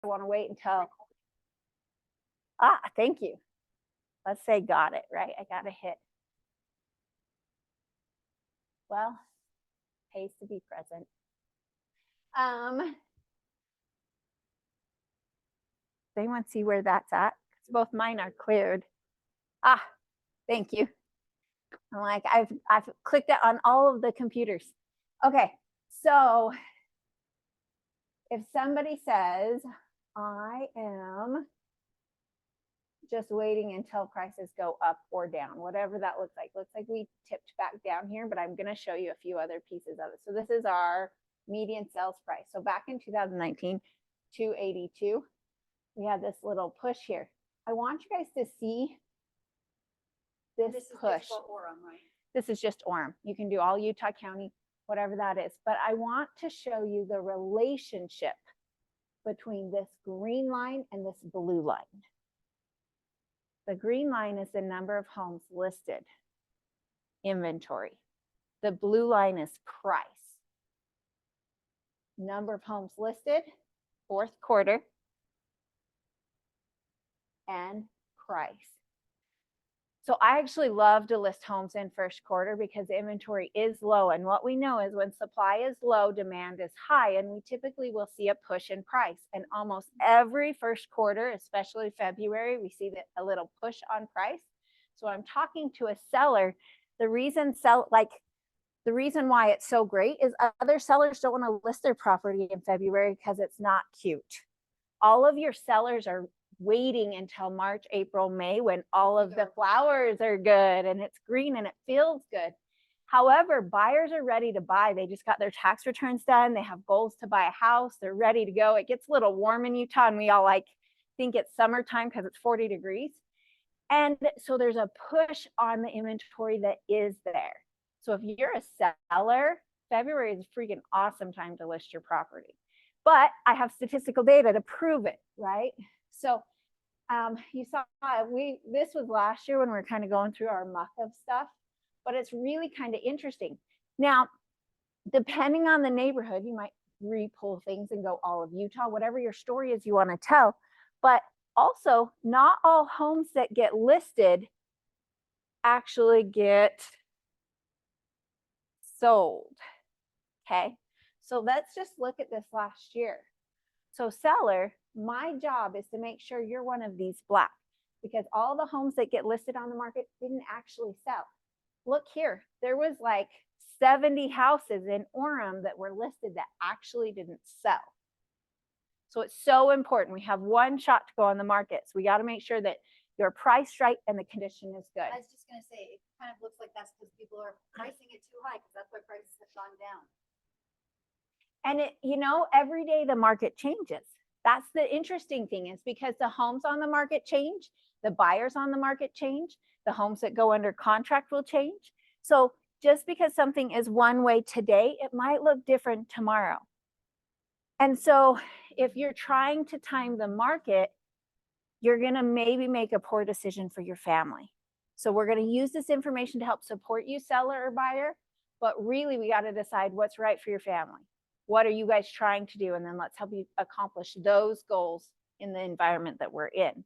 want to wait until, thank you. Let's say got it, right? I got to hit. Well, pays to be present. Does anyone see where that's at? Because both mine are cleared. Thank you. I'm like, I've clicked it on all of the computers. Okay, so if somebody says, I am just waiting until prices go up or down, whatever that looks like we tipped back down here, but I'm going to show you a few other pieces of it. So this is our median sales price. So back in 2019, 282, we had this little push here. I want you guys to see this push. Is Orem, right? This is just Orem. You can do all Utah County, whatever that is. But I want to show you the relationship between this green line and this blue line. The green line is the number of homes listed, inventory. The blue line is price. Number of homes listed, fourth quarter, and price. So I actually love to list homes in first quarter because the inventory is low. And what we know is when supply is low, demand is high. And we typically will see a push in price. And almost every first quarter, especially February, we see a little push on price. So I'm talking to a seller. The reason why it's so great is other sellers don't want to list their property in February because it's not cute. All of your sellers are waiting until March, April, May when all of the flowers are good and it's green and it feels good. However, buyers are ready to buy. They just got their tax returns done. They have goals to buy a house. They're ready to go. It gets a little warm in Utah and we all think it's summertime because it's 40 degrees. And so there's a push on the inventory that is there. So if you're a seller, February is a freaking awesome time to list your property. But I have statistical data to prove it, right? So you saw this was last year when we were kind of going through our muck of stuff, but it's really kind of interesting. Now, depending on the neighborhood, you might re-pull things and go all of Utah, whatever your story is you want to tell. But also, not all homes that get listed actually get sold. Okay, so let's just look at this last year. So seller, my job is to make sure you're one of these black because all the homes that get listed on the market didn't actually sell. Look here, there was like 70 houses in Orem that were listed that actually didn't sell. So it's so important. We have one shot to go on the market. So we got to make sure that you're priced right and the condition is good. I was just going to say, it kind of looks like that's because people are pricing it too high because that's why prices have gone down. And every day the market changes. That's the interesting thing is because the homes on the market change, the buyers on the market change, the homes that go under contract will change. So just because something is one way today, it might look different tomorrow. And so if you're trying to time the market, you're going to maybe make a poor decision for your family. So we're going to use this information to help support you, seller or buyer, but really we got to decide what's right for your family. What are you guys trying to do? And then let's help you accomplish those goals in the environment that we're in.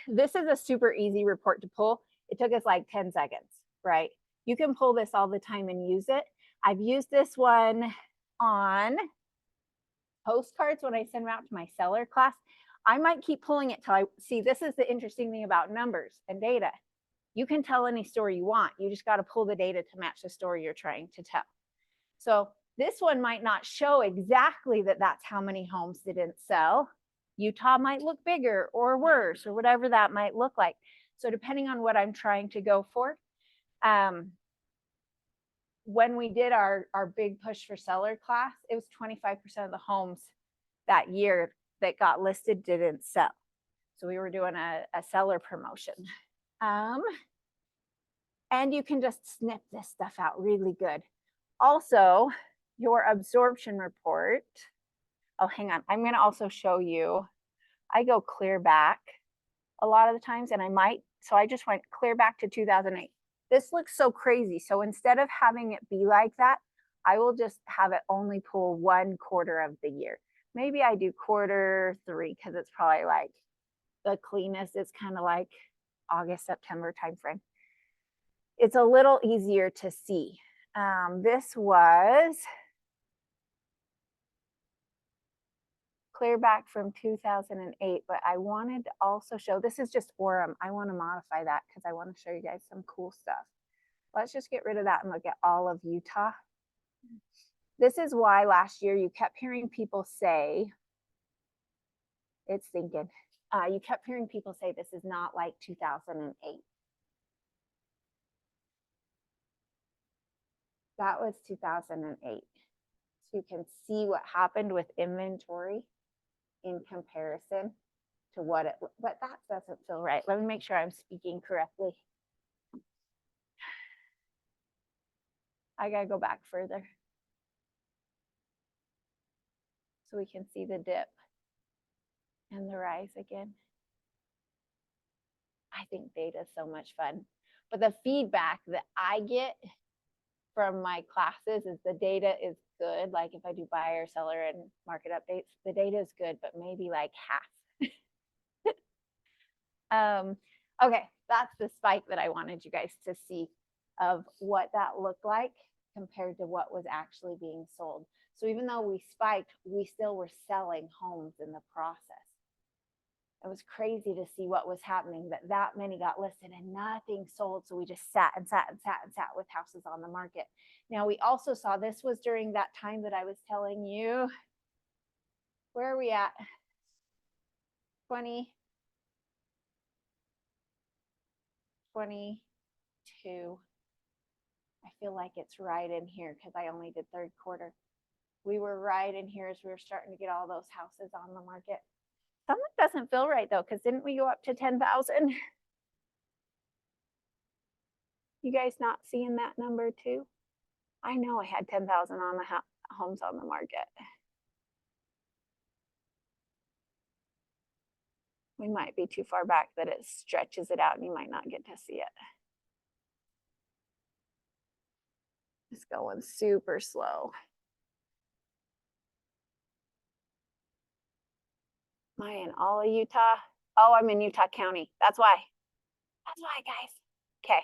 This is a super easy report to pull. It took us like 10 seconds, right? You can pull this all the time and use it. I've used this one on postcards when I send them out to my seller class. I might keep pulling it till I see. This is the interesting thing about numbers and data. You can tell any story you want. You just got to pull the data to match the story you're trying to tell. So this one might not show exactly that that's how many homes didn't sell. Utah might look bigger or worse or whatever that might look like. So depending on what I'm trying to go for, when we did our big push for seller class, it was 25% of the homes that year that got listed didn't sell. So we were doing a seller promotion. And you can just snip this stuff out really good. Also, your absorption report. Oh, hang on. I'm going to also show you. I go clear back a lot of the times, and so I just went clear back to 2008. This looks so crazy. So instead of having it be like that, I will just have it only pull 1 quarter of the year. maybe I do quarter 3 because it's probably like the cleanest. It's kind of like August, September timeframe. It's a little easier to see. This was clear back from 2008, but I wanted to also show, this is just Orem. I want to modify that because I want to show you guys some cool stuff. Let's just get rid of that and look at all of Utah. This is why last year you kept hearing people say, it's thinking, you kept hearing people say this is not like 2008. That was 2008. So you can see what happened with inventory in comparison to what it, but that doesn't feel right. Let me make sure I'm speaking correctly. I gotta go back further so we can see the dip and the rise again. I think data is so much fun, but the feedback that I get from my classes is the data is good. Like if I do buyer, seller, and market updates, the data is good, but maybe like half. Okay, that's the spike that I wanted you guys to see of what that looked like compared to what was actually being sold. So even though we spiked, we still were selling homes in the process. It was crazy to see what was happening, that many got listed and nothing sold. So we just sat and sat and sat and sat with houses on the market. Now we also saw, this was during that time that I was telling you, where are we at? 2022. I feel like it's right in here because I only did third quarter. We were right in here as we were starting to get all those houses on the market. Something doesn't feel right though, because didn't we go up to 10,000? You guys not seeing that number too? I know I had 10,000 on the homes on the market. We might be too far back that it stretches it out and you might not get to see it. It's going super slow. Am I in all of Utah? Oh, I'm in Utah County. That's why. That's why, guys. Okay,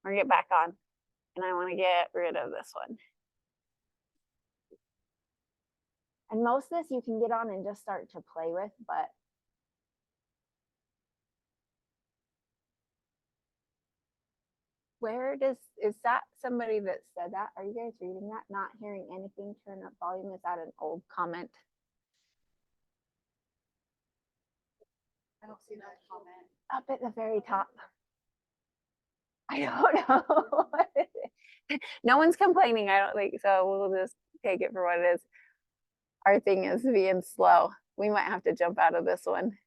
we're gonna get back on. And I want to get rid of this one. And most of this you can get on and just start to play with, but where does, is that somebody that said that? Are you guys reading that? Not hearing anything, turn up volume. Is that an old comment? I don't see that comment. Up at the very top. I don't know. No one's complaining, I don't think, so we'll just take it for what it is. Our thing is being slow. We might have to jump out of this one.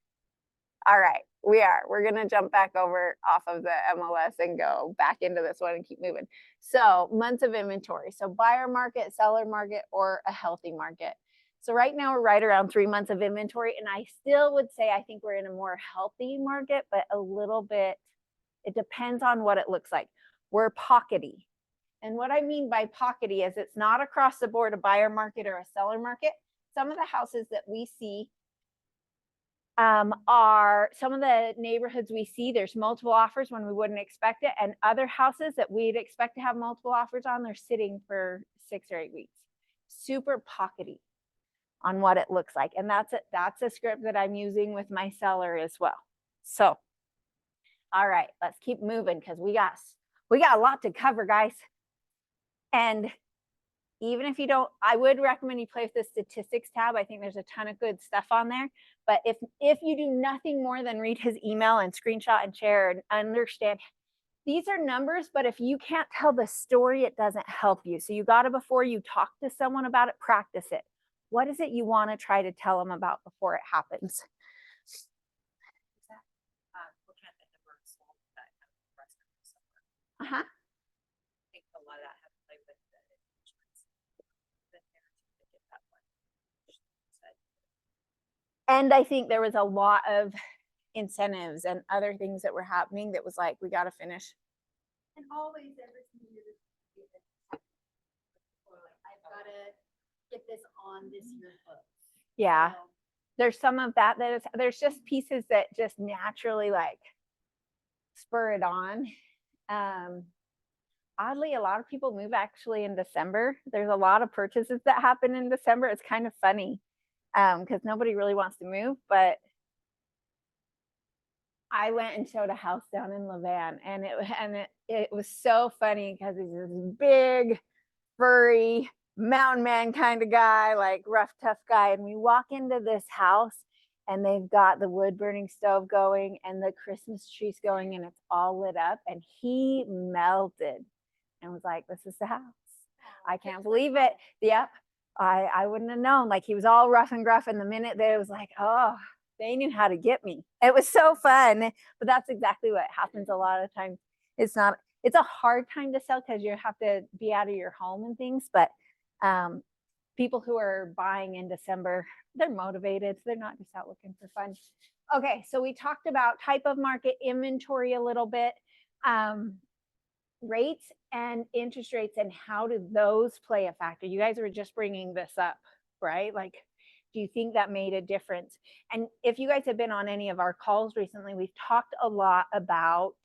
All right, we're gonna jump back over off of the MLS and go back into this one and keep moving. So months of inventory. So buyer market, seller market, or a healthy market. So right now we're right around 3 months of inventory, and I still would say I think we're in a more healthy market, but a little bit, it depends on what it looks like. We're pockety. And what I mean by pockety is it's not across the board a buyer market or a seller market. Some of the houses that we see are some of the neighborhoods we see, there's multiple offers when we wouldn't expect it. And other houses that we'd expect to have multiple offers on, they're sitting for 6 or 8 weeks. Super pockety on what it looks like. And that's a script that I'm using with my seller as well. So, all right, let's keep moving because we got a lot to cover, guys. And even if you don't, I would recommend you play with the statistics tab. I think there's a ton of good stuff on there. But if you do nothing more than read his email and screenshot and share and understand, these are numbers, but if you can't tell the story, it doesn't help you. So you got to, before you talk to someone about it, practice it. What is it you want to try to tell them about before it happens? Looking at the number of sold that kind of rest of the Uh-huh. I think a lot of that has to play with the insurance. The narrative to get that one. And I think there was a lot of incentives and other things that were happening that was like, we got to finish. And always everything is, I've got to get this on this year's book. Yeah. So, There's some of that there's just pieces that just naturally like spur it on. Oddly, a lot of people move actually in December. There's a lot of purchases that happen in December. It's kind of funny because nobody really wants to move. But I went and showed a house down in Levan, and it was so funny because he's this big, furry mountain man kind of guy, like rough, tough guy. And we walk into this house, and they've got the wood burning stove going and the Christmas trees going, and it's all lit up. And he melted and was like, "This is the house. I can't believe it." Yep. I wouldn't have known. Like, he was all rough and gruff. And the minute that it was like, oh, they knew how to get me. It was so fun. But that's exactly what happens a lot of times. It's a hard time to sell because you have to be out of your home and things. But people who are buying in December, they're motivated. They're not just out looking for fun. Okay, so we talked about type of market, inventory a little bit, rates and interest rates, and how do those play a factor? You guys were just bringing this up, right? Like, do you think that made a difference? And if you guys have been on any of our calls recently, we've talked a lot about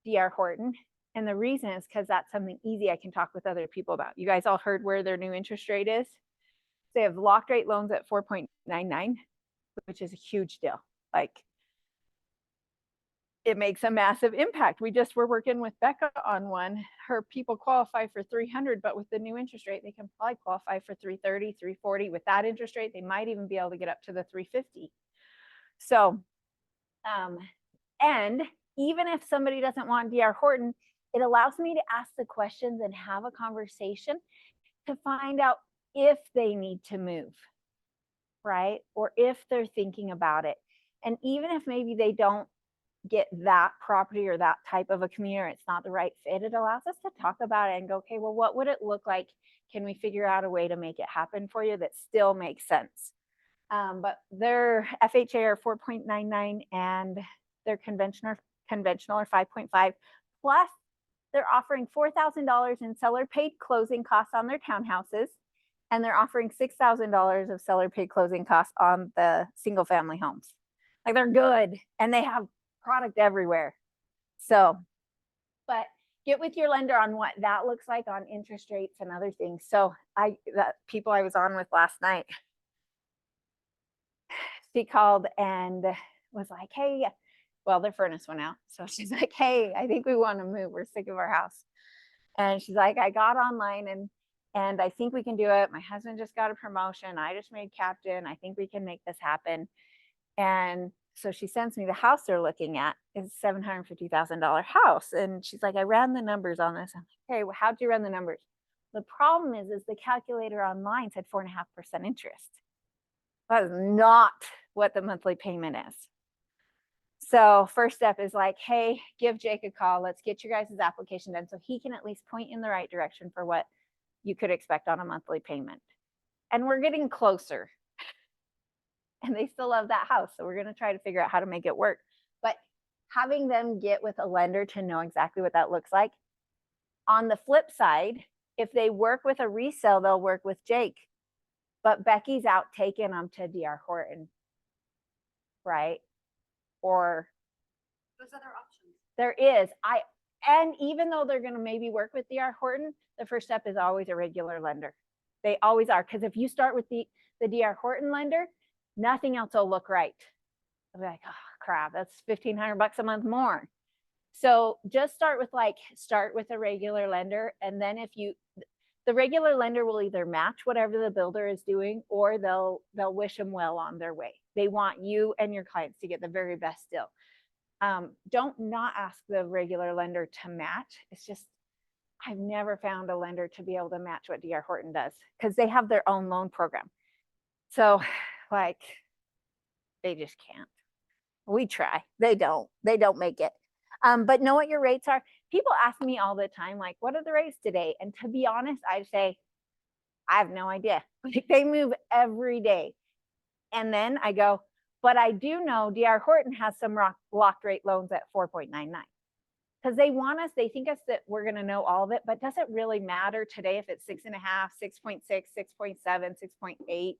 D.R. Horton. And the reason is because that's something easy I can talk with other people about. You guys all heard where their new interest rate is? They have locked rate loans at 4.99, which is a huge deal. Like, it makes a massive impact. We just were working with Becca on one. Her people qualify for 300, but with the new interest rate, they can probably qualify for 330, 340. With that interest rate, they might even be able to get up to the 350. So, and even if somebody doesn't want D.R. Horton, it allows me to ask the questions and have a conversation to find out if they need to move, right? Or if they're thinking about it. And even if maybe they don't get that property or that type of a community, or it's not the right fit, it allows us to talk about it and go, okay, well, what would it look like? Can we figure out a way to make it happen for you that still makes sense? But their FHA are 4.99 and their conventional are 5.5. Plus, they're offering $4,000 in seller paid closing costs on their townhouses, and they're offering $6,000 of seller paid closing costs on the single family homes. Like, they're good, and they have product everywhere. So, but get with your lender on what that looks like on interest rates and other things. So that people I was on with last night, she called and was like, hey, well, their furnace went out. So she's like, hey, I think we want to move. We're sick of our house. And she's like, I got online and I think we can do it. My husband just got a promotion. I just made captain. I think we can make this happen. And so she sends me the house they're looking at. It's a $750,000 house. And she's like, I ran the numbers on this. I'm like, hey, well, how'd you run the numbers? The problem is the calculator online said 4.5% interest. That is not what the monthly payment is. So first step is like, hey, give Jake a call. Let's get your guys' application done so he can at least point in the right direction for what you could expect on a monthly payment. And we're getting closer. And they still love that house. So we're going to try to figure out how to make it work. But having them get with a lender to know exactly what that looks like. On the flip side, if they work with a resale, they'll work with Jake. But Becky's out taking them to D.R. Horton, right? Or there's other options. there is. And even though they're going to maybe work with D.R. Horton, the first step is always a regular lender. They always are. Because if you start with the D.R. Horton lender, nothing else will look right. I'll be like, oh crap, that's $1,500 a month more. So just start with a regular lender. And then the regular lender will either match whatever the builder is doing, or they'll wish them well on their way. They want you and your clients to get the very best deal. Don't not ask the regular lender to match. It's just, I've never found a lender to be able to match what D.R. Horton does because they have their own loan program. So like, they just can't. We try. They don't make it. But know what your rates are. People ask me all the time, like, what are the rates today? And to be honest, I say, I have no idea. Like, they move every day. And then I go, but I do know D.R. Horton has some locked rate loans at 4.99. Because they think us that we're going to know all of it, but does it really matter today if it's 6.5, 6.6, 6.7, 6.8?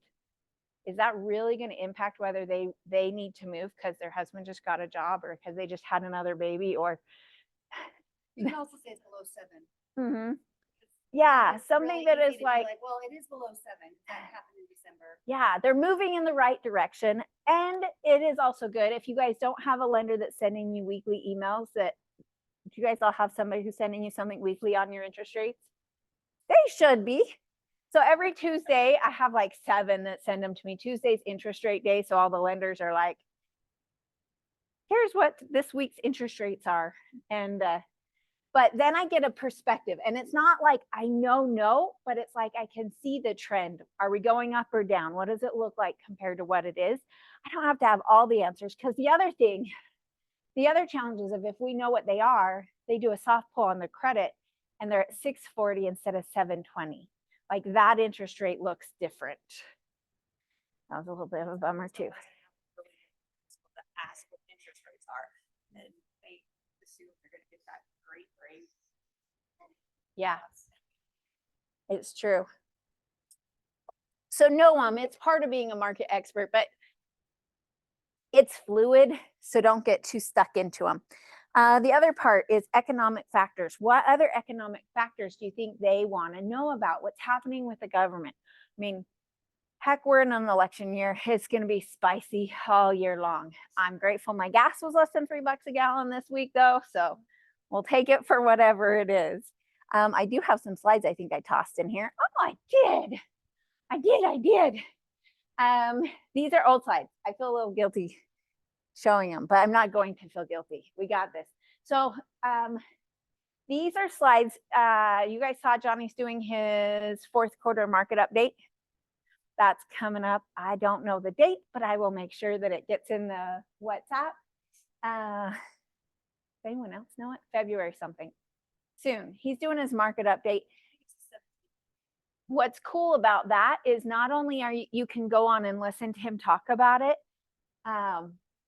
is that really going to impact whether they need to move because their husband just got a job or because they just had another baby or You can also say it's below 7. Mhm. Yeah, It's something really that easy is to be like, well, it is below 7. That happened in December. yeah, they're moving in the right direction. And it is also good if you guys don't have a lender that's sending you weekly emails that if you guys all have somebody who's sending you something weekly on your interest rates, they should be. So every Tuesday, I have like 7 that send them to me. Tuesday's interest rate day. So all the lenders are like, here's what this week's interest rates are. And but then I get a perspective, and it's not like I know, but it's like I can see the trend. Are we going up or down? What does it look like compared to what it is? I don't have to have all the answers, because the other challenge is if we know what they are, they do a soft pull on their credit and they're at 640 instead of 720. Like that interest rate looks different. That was a little bit of a bummer too. To ask what interest rates are, and they assume they're going to get that great rate. Yeah, it's true. So no, it's part of being a market expert, but it's fluid, so don't get too stuck into them. The other part is economic factors. What other economic factors do you think they want to know about? What's happening with the government? I mean, heck, we're in an election year. It's going to be spicy all year long. I'm grateful my gas was less than $3 a gallon this week, though, so we'll take it for whatever it is. I do have some slides I think I tossed in here. Oh, I did. These are old slides. I feel a little guilty showing them, but I'm not going to feel guilty. We got this. So these are slides. You guys saw Johnny's doing his 4th quarter market update. That's coming up. I don't know the date, but I will make sure that it gets in the WhatsApp. Does anyone else know it? February something. Soon. He's doing his market update. What's cool about that is not only are you can go on and listen to him talk about it,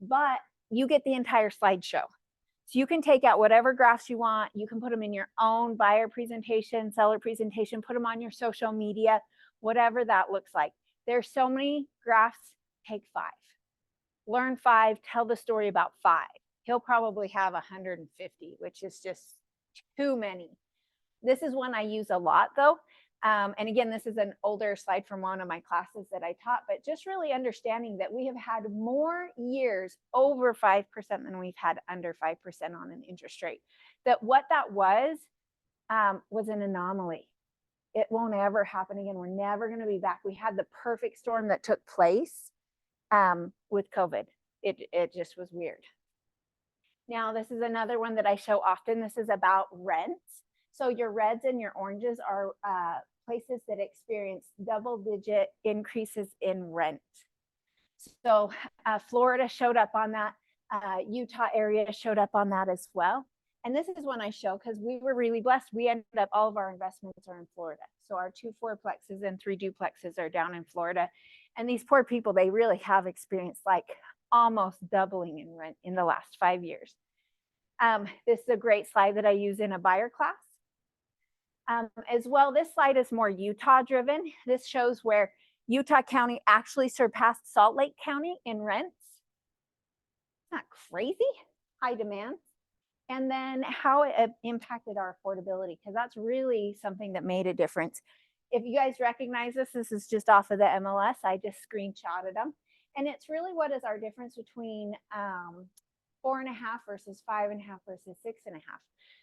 but you get the entire slideshow. So you can take out whatever graphs you want. You can put them in your own buyer presentation, seller presentation, put them on your social media, whatever that looks like. There's so many graphs. Take 5. Learn 5, tell the story about 5. He'll probably have 150, which is just too many. This is one I use a lot though. And again, this is an older slide from one of my classes that I taught, but just really understanding that we have had more years over 5% than we've had under 5% on an interest rate. That what that was an anomaly. It won't ever happen again. We're never going to be back. We had the perfect storm that took place with COVID. It just was weird. Now, this is another one that I show often. This is about rents. So your reds and your oranges are places that experience double-digit increases in rent. So Florida showed up on that. Utah area showed up on that as well. And this is one I show because we were really blessed. We ended up, all of our investments are in Florida. So our 2 fourplexes and 3 duplexes are down in Florida. And these poor people, they really have experienced like almost doubling in rent in the last 5 years. This is a great slide that I use in a buyer class. As well, this slide is more Utah driven. This shows where Utah County actually surpassed Salt Lake County in rents. Not crazy, high demand. And then how it impacted our affordability, because that's really something that made a difference. If you guys recognize this, this is just off of the MLS. I just screenshotted them. And it's really what is our difference between 4.5 versus 5.5 versus 6.5.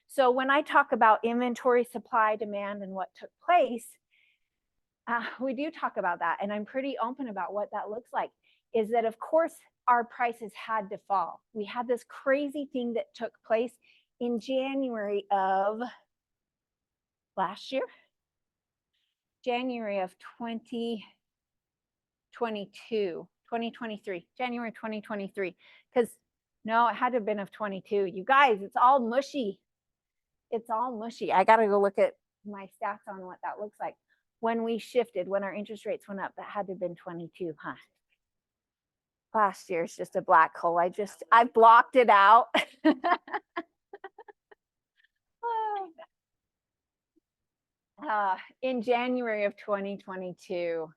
So when I talk about inventory, supply, demand, and what took place, we do talk about that. And I'm pretty open about what that looks like, is that of course our prices had to fall. We had this crazy thing that took place in January of last year, January of 2023, January 2023, because no, it had to have been of 22. You guys, it's all mushy. It's all mushy. I got to go look at my stats on what that looks like. When we shifted, when our interest rates went up, that had to have been 22, huh? Last year is just a black hole. I blocked it out. In January of 2022,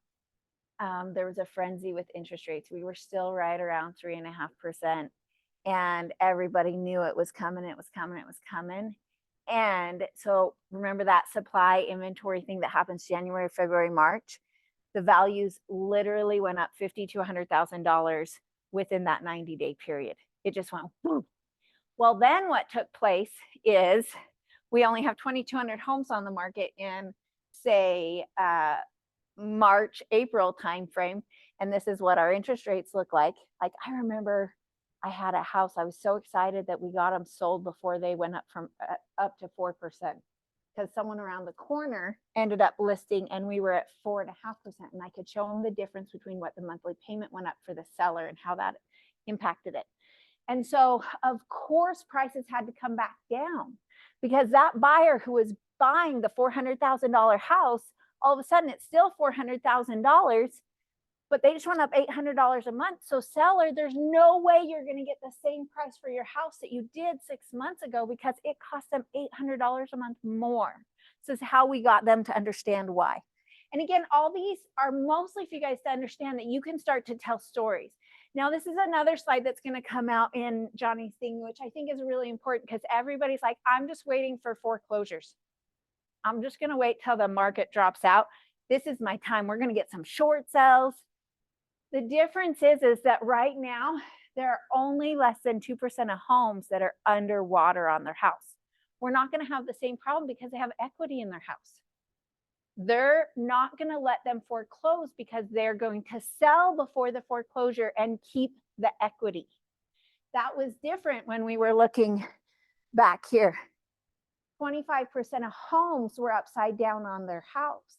there was a frenzy with interest rates. We were still right around 3.5%. And everybody knew it was coming, it was coming, it was coming. And so remember that supply inventory thing that happens January, February, March? The values literally went up $50,000 to $100,000 within that 90-day period. It just went whoop. Well, then what took place is we only have 2,200 homes on the market in, say, March, April timeframe. And this is what our interest rates look like. Like, I remember I had a house. I was so excited that we got them sold before they went up from up to 4%, because someone around the corner ended up listing and we were at 4.5%. And I could show them the difference between what the monthly payment went up for the seller and how that impacted it. And so, of course, prices had to come back down, because that buyer who was buying the $400,000 house, all of a sudden it's still $400,000, but they just went up $800 a month. So seller, there's no way you're going to get the same price for your house that you did 6 months ago, because it cost them $800 a month more. This is how we got them to understand why. And again, all these are mostly for you guys to understand that you can start to tell stories. Now, this is another slide that's going to come out in Johnny's thing, which I think is really important, because everybody's like, I'm just waiting for foreclosures. I'm just going to wait till the market drops out. This is my time. We're going to get some short sales. The difference is that right now, there are only less than 2% of homes that are underwater on their house. We're not going to have the same problem because they have equity in their house. They're not going to let them foreclose because they're going to sell before the foreclosure and keep the equity. That was different when we were looking back here. 25% of homes were upside down on their house.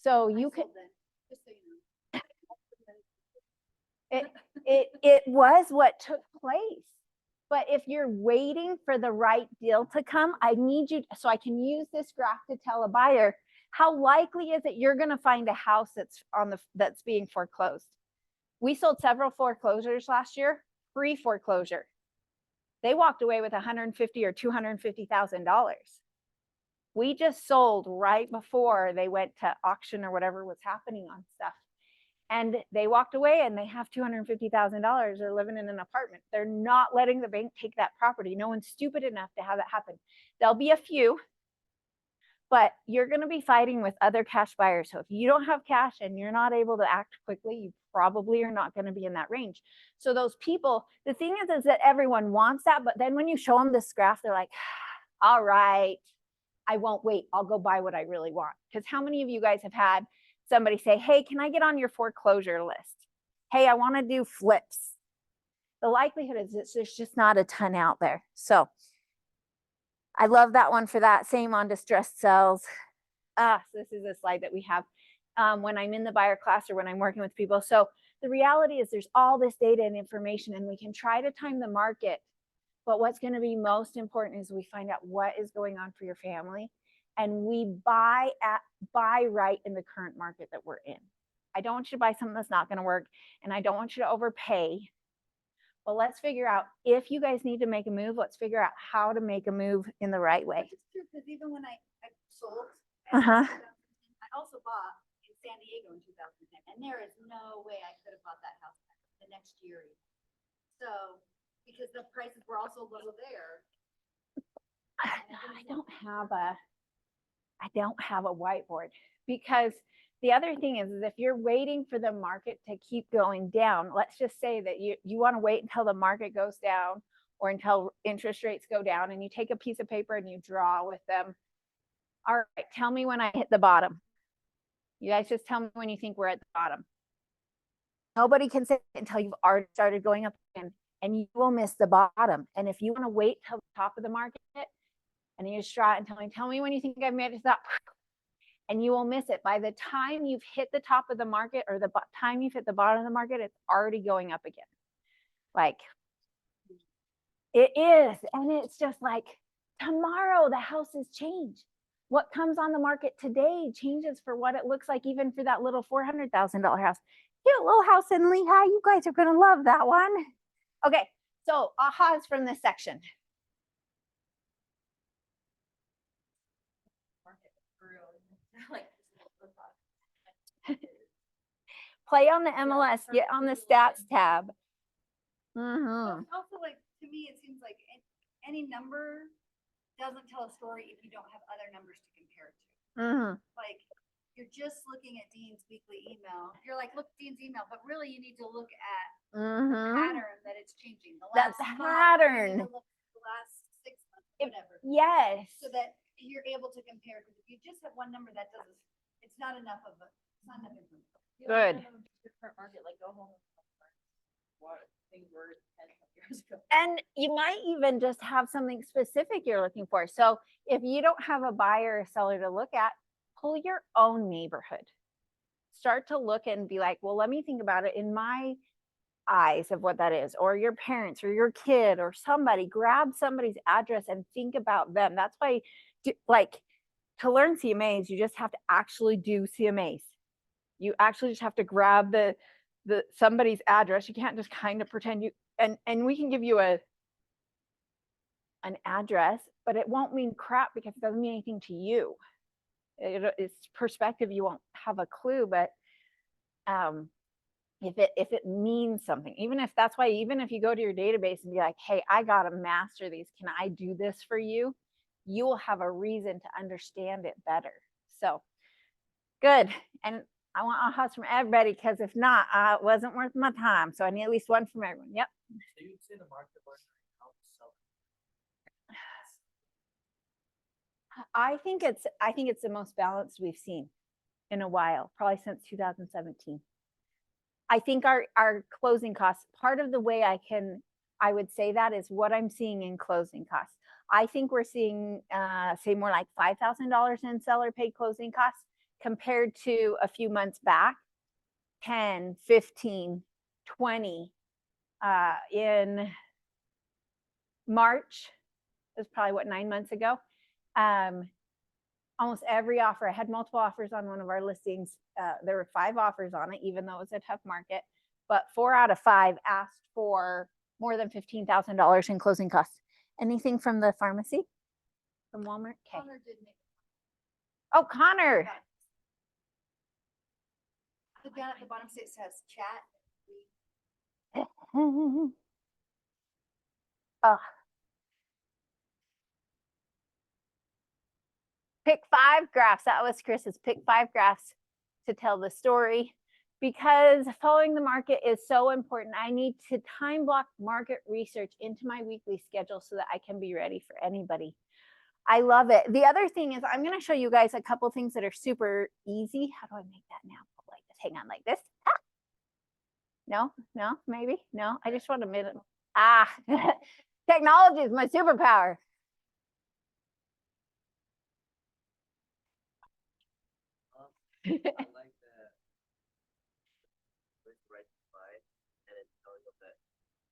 So you could, Just so you know. it was what took place. But if you're waiting for the right deal to come, I need you, so I can use this graph to tell a buyer, how likely is it you're going to find a house that's being foreclosed? We sold several foreclosures last year, pre-foreclosure. They walked away with $150,000 or $250,000. We just sold right before they went to auction or whatever was happening on stuff. And they walked away and they have $250,000. They're living in an apartment. They're not letting the bank take that property. No one's stupid enough to have that happen. There'll be a few, but you're going to be fighting with other cash buyers. So if you don't have cash and you're not able to act quickly, you probably are not going to be in that range. So those people, the thing is that everyone wants that. But then when you show them this graph, they're like, all right, I won't wait. I'll go buy what I really want. Because how many of you guys have had somebody say, hey, can I get on your foreclosure list? Hey, I want to do flips. The likelihood is that there's just not a ton out there. So I love that one for that. Same on distressed sales. So this is a slide that we have when I'm in the buyer class or when I'm working with people. So the reality is there's all this data and information, and we can try to time the market. But what's going to be most important is we find out what is going on for your family, and we buy right in the current market that we're in. I don't want you to buy something that's not going to work, and I don't want you to overpay. But let's figure out, if you guys need to make a move, let's figure out how to make a move in the right way. Which is true, because even when I sold, Uh-huh. I also bought in San Diego in 2010, and there is no way I could have bought that house the next year. So, because the prices were also low there. I don't have a whiteboard, because the other thing is if you're waiting for the market to keep going down, let's just say that you want to wait until the market goes down or until interest rates go down, and you take a piece of paper and you draw with them. All right, tell me when I hit the bottom. You guys just tell me when you think we're at the bottom. Nobody can say it until you've already started going up again, and you will miss the bottom. And if you want to wait till the top of the market and you just draw it and tell me when you think I've made it up, and you will miss it. By the time you've hit the top of the market or the time you've hit the bottom of the market, it's already going up again. Like, it is. And it's just like, tomorrow the houses change. What comes on the market today changes for what it looks like, even for that little $400,000 house. Cute little house in Lehigh. You guys are going to love that one. Okay, so ahas from this section. Play on the MLS, get on the stats tab. Well, Mm-hmm. it's also like, to me, it seems like any number doesn't tell a story if you don't have other numbers to compare it to. Mm-hmm. Like, you're just looking at Dean's weekly email. You're like, look, Dean's email, but really you need to look at the Mm-hmm. pattern that it's changing. The That last month, you pattern. need to look at the last 6 months, whatever. Yes. So that you're able to compare, because if you just have one number that doesn't, it's not enough of a, it's not enough information. Good. Different market, like go home. What things were 10 years ago. And you might even just have something specific you're looking for. So if you don't have a buyer or seller to look at, pull your own neighborhood. Start to look and be like, well, let me think about it in my eyes of what that is, or your parents or your kid or somebody. Grab somebody's address and think about them. That's why, like, to learn CMAs, you just have to actually do CMAs. You actually just have to grab the somebody's address. You can't just kind of pretend you, and we can give you an address, but it won't mean crap because it doesn't mean anything to you. It's perspective. You won't have a clue, but if it means something, even if that's why, even if you go to your database and be like, hey, I got to master these, can I do this for you? You will have a reason to understand it better. So good. And I want ahas from everybody, because if not, it wasn't worth my time. So I need at least one from everyone. Yep. So you'd say the market was how to sell. I think it's the most balanced we've seen in a while, probably since 2017. I think our closing costs, part of the way I would say that is what I'm seeing in closing costs. I think we're seeing say more like $5,000 in seller paid closing costs compared to a few months back, 10, 15, 20 in March. It was probably 9 months ago. Almost every offer, I had multiple offers on one of our listings. There were 5 offers on it, even though it was a tough market, but 4 out of 5 asked for more than $15,000 in closing costs. Anything from the pharmacy? From Walmart? Okay. Connor did make. Oh, Connor. Look down at the bottom, it says chat. Oh. Pick 5 graphs. That was Chris's. Pick 5 graphs to tell the story, because following the market is so important. I need to time block market research into my weekly schedule so that I can be ready for anybody. I love it. The other thing is, I'm going to show you guys a couple things that are super easy. How do I make that now? Like this. Hang on, like this. No, maybe. No, I just want to minute. Technology is my superpower. I like that. With right to buy, and it's telling them that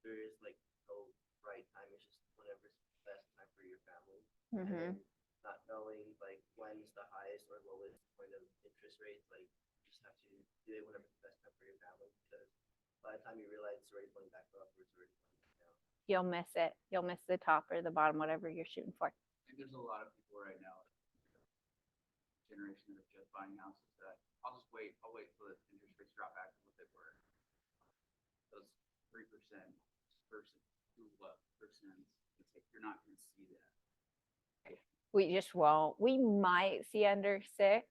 there is like no right time. It's just whatever's the best time for your family. And then not knowing like when's the highest or lowest point of interest rates, like you just have to do it whenever the best time for your family, because by the time you realize it's already going back up or it's already going back down. You'll miss it. You'll miss the top or the bottom, whatever you're shooting for. I think there's a lot of people right now, generation that are just buying houses, that I'll just wait. I'll wait till the interest rates drop back to what they were. Those 3% versus 2%. It's like you're not going to see that. We just won't. We might see under 6.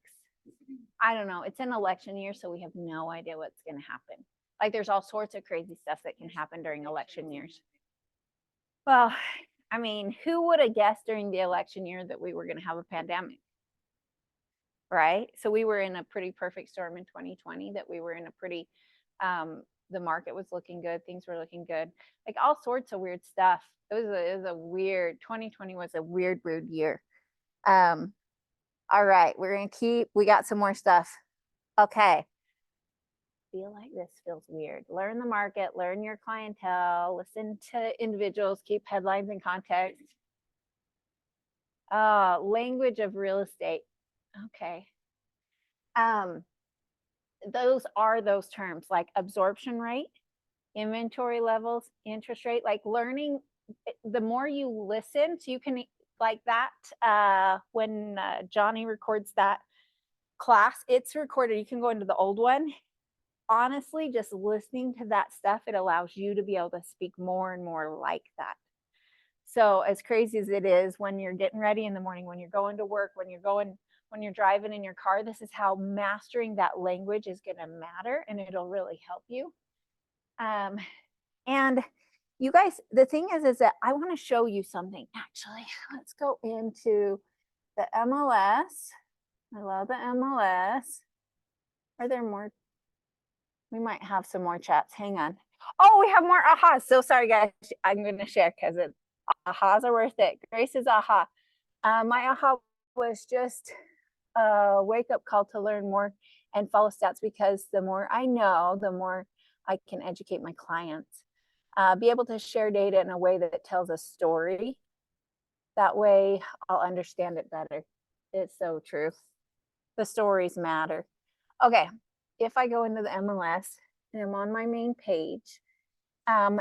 I don't know. It's an election year, so we have no idea what's going to happen. Like, there's all sorts of crazy stuff that can happen during election years. Well, I mean, who would have guessed during the election year that we were going to have a pandemic? Right? So we were in a pretty perfect storm in 2020, that we were in a pretty, the market was looking good. Things were looking good. Like all sorts of weird stuff. It was a weird, 2020 was a weird year. All right, we're going to we got some more stuff. Okay. Feel like this feels weird. Learn the market, learn your clientele, listen to individuals, keep headlines in context. Language of real estate. Okay. Those are those terms like absorption rate, inventory levels, interest rate, like learning. The more you listen, so you can, like that, when Johnny records that class, it's recorded. You can go into the old one honestly, just listening to that stuff, it allows you to be able to speak more and more like that. So as crazy as it is, when you're getting ready in the morning, when you're going to work, when you're driving in your car, this is how mastering that language is going to matter, and it'll really help you. And you guys, the thing is that I want to show you something. Actually, let's go into the MLS. I love the MLS. Are there more? We might have some more chats. Hang on. Oh, we have more ahas. So sorry, guys. I'm going to share because ahas are worth it. Grace's aha. My aha was just a wake up call to learn more and follow stats, because the more I know, the more I can educate my clients. Be able to share data in a way that tells a story. That way I'll understand it better. It's so true. The stories matter. Okay, if I go into the MLS and I'm on my main page,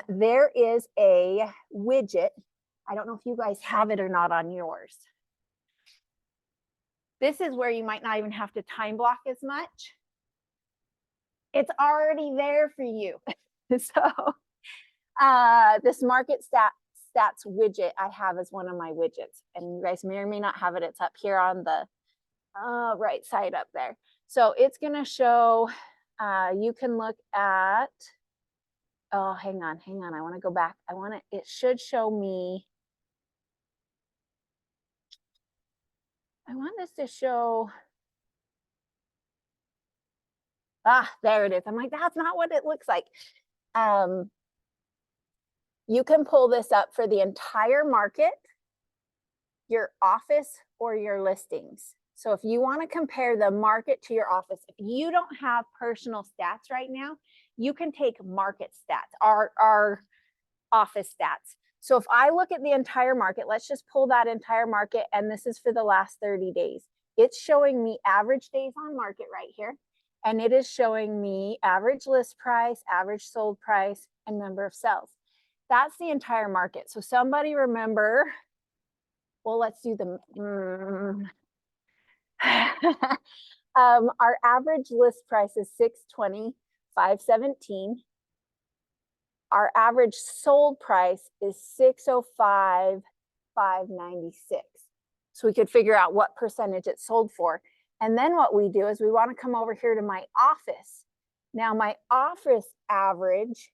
there is a widget. I don't know if you guys have it or not on yours. This is where you might not even have to time block as much. It's already there for you. So this market stats widget I have as one of my widgets, and you guys may or may not have it. It's up here on the right side up there. So it's going to show, you can look at, oh, hang on. I want to go back. It should show me, I want this to show, there it is. I'm like, that's not what it looks like. You can pull this up for the entire market, your office, or your listings. So if you want to compare the market to your office, if you don't have personal stats right now, you can take market stats, our office stats. So if I look at the entire market, let's just pull that entire market, and this is for the last 30 days. It's showing me average days on market right here, and it is showing me average list price, average sold price, and number of sales. That's the entire market. So somebody remember, well, let's do the, our average list price is $620,517. Our average sold price is $605,596. So we could figure out what percentage it sold for. And then what we do is we want to come over here to my office. Now my office average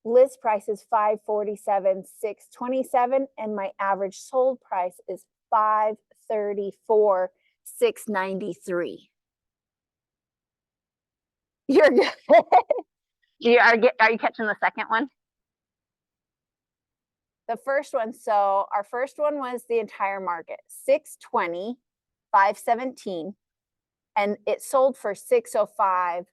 list price is $547,627, and my average sold price is $534,693. You're good. Are you catching the second one? The first one, so our first one was the entire market, $620,517, and it sold for $605,596.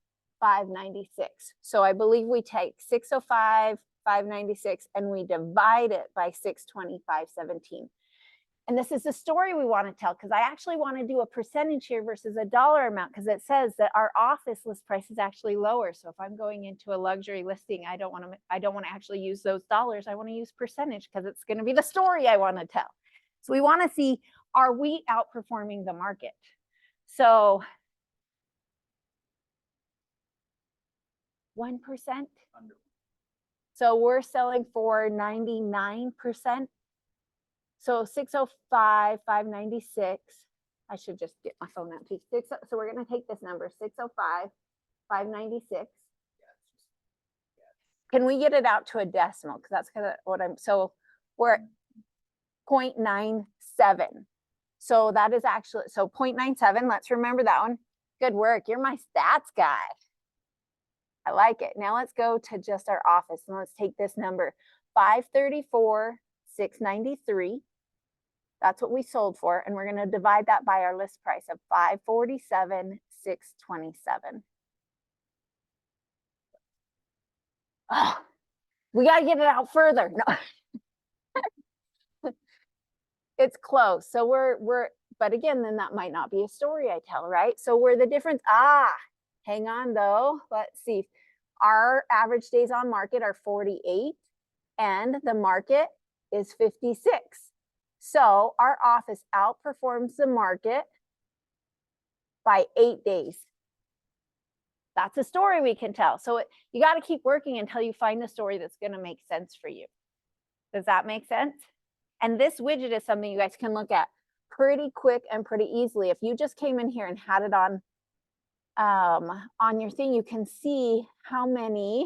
So I believe we take $605,596 and we divide it by $620,517. And this is the story we want to tell, because I actually want to do a percentage here versus a dollar amount, because it says that our office list price is actually lower. So if I'm going into a luxury listing, I don't want to actually use those dollars. I want to use percentage, because it's going to be the story I want to tell. So we want to see, are we outperforming the market? So 1%. So we're selling for 99%. So 605,596. I should just get my phone out too. So we're going to take this number, 605,596. Can we get it out to a decimal? Because that's kind of what so we're at 0.97. So that is actually, so 0.97. Let's remember that one. Good work. You're my stats guy. I like it. Now let's go to just our office, and let's take this number, 534,693. That's what we sold for, and we're going to divide that by our list price of $547,627. Oh, we got to get it out further. No. It's close. So but again, then that might not be a story I tell, right? So we're the difference. Hang on though. Let's see. Our average days on market are 48, and the market is 56. So our office outperforms the market by 8 days. That's a story we can tell. So you got to keep working until you find the story that's going to make sense for you. Does that make sense? And this widget is something you guys can look at pretty quick and pretty easily. If you just came in here and had it on your thing, you can see how many.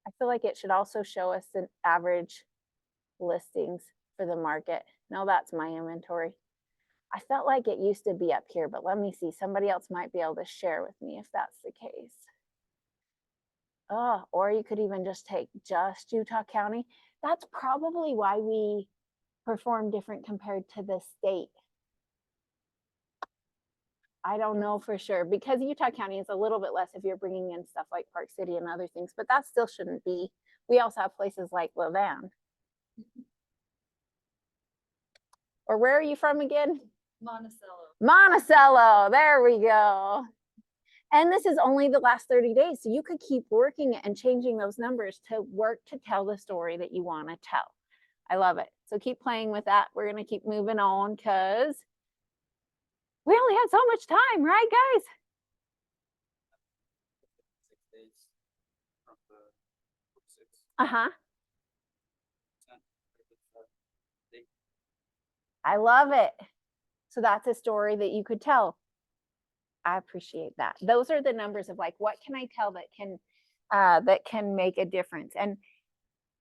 I feel like it should also show us an average listings for the market. No, that's my inventory. I felt like it used to be up here, but let me see. Somebody else might be able to share with me if that's the case. Oh, or you could even just take just Utah County. That's probably why we perform different compared to the state. I don't know for sure, because Utah County is a little bit less if you're bringing in stuff like Park City and other things, but that still shouldn't be. We also have places like Levan. Or where are you from again? Monticello. Monticello, there we go. And this is only the last 30 days, so you could keep working it and changing those numbers to work to tell the story that you want to tell. I love it. So keep playing with that. We're going to keep moving on because we only have so much time, right, guys? 6 days from the 6. Uh-huh. I love it. So that's a story that you could tell. I appreciate that. Those are the numbers of like, what can I tell that can make a difference? And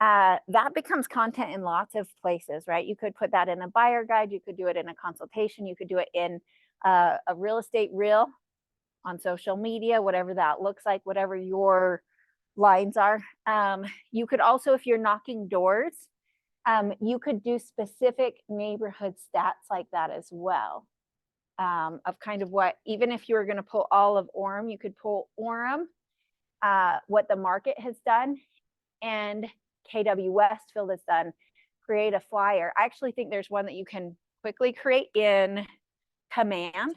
that becomes content in lots of places, right? You could put that in a buyer guide. You could do it in a consultation. You could do it in a real estate reel on social media, whatever that looks like, whatever your lines are. You could also, if you're knocking doors, you could do specific neighborhood stats like that as well. Of kind of what, even if you were going to pull all of Orem, you could pull Orem, what the market has done, and KW Westfield has done. Create a flyer. I actually think there's one that you can quickly create in Command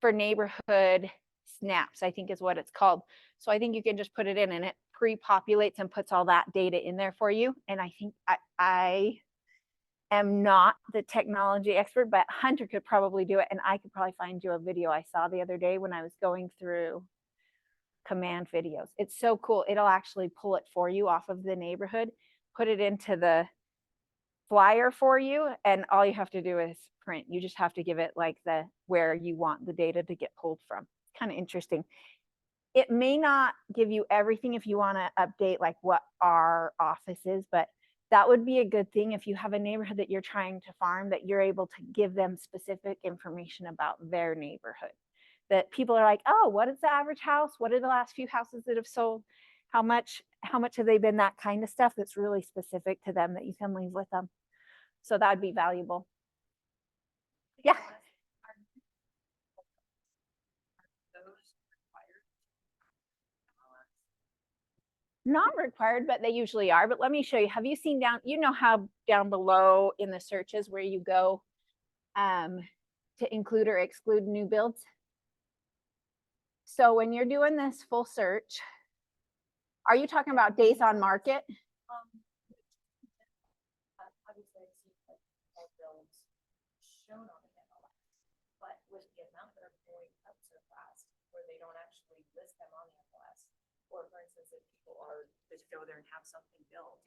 for neighborhood snaps, I think is what it's called. So I think you can just put it in and it pre-populates and puts all that data in there for you. And I think I am not the technology expert, but Hunter could probably do it. And I could probably find you a video I saw the other day when I was going through Command videos. It's so cool. It'll actually pull it for you off of the neighborhood, put it into the flyer for you, and all you have to do is print. You just have to give it like the where you want the data to get pulled from. It's kind of interesting. It may not give you everything if you want to update like what our office is, but that would be a good thing if you have a neighborhood that you're trying to farm, that you're able to give them specific information about their neighborhood. That people are like, oh, what is the average house? What are the last few houses that have sold? How much have they been? That kind of stuff that's really specific to them that you can leave with them. So that would be valuable. Yeah. Not required, but they usually are. But let me show you. Have you seen down, you know how down below in the searches where you go to include or exclude new builds? So when you're doing this full search, are you talking about days on market? Obviously, I've seen like all builds shown on the MLS, but with the amount that are going up so fast, where they don't actually list them on the MLS, or for instance, if people are just go there and have something built,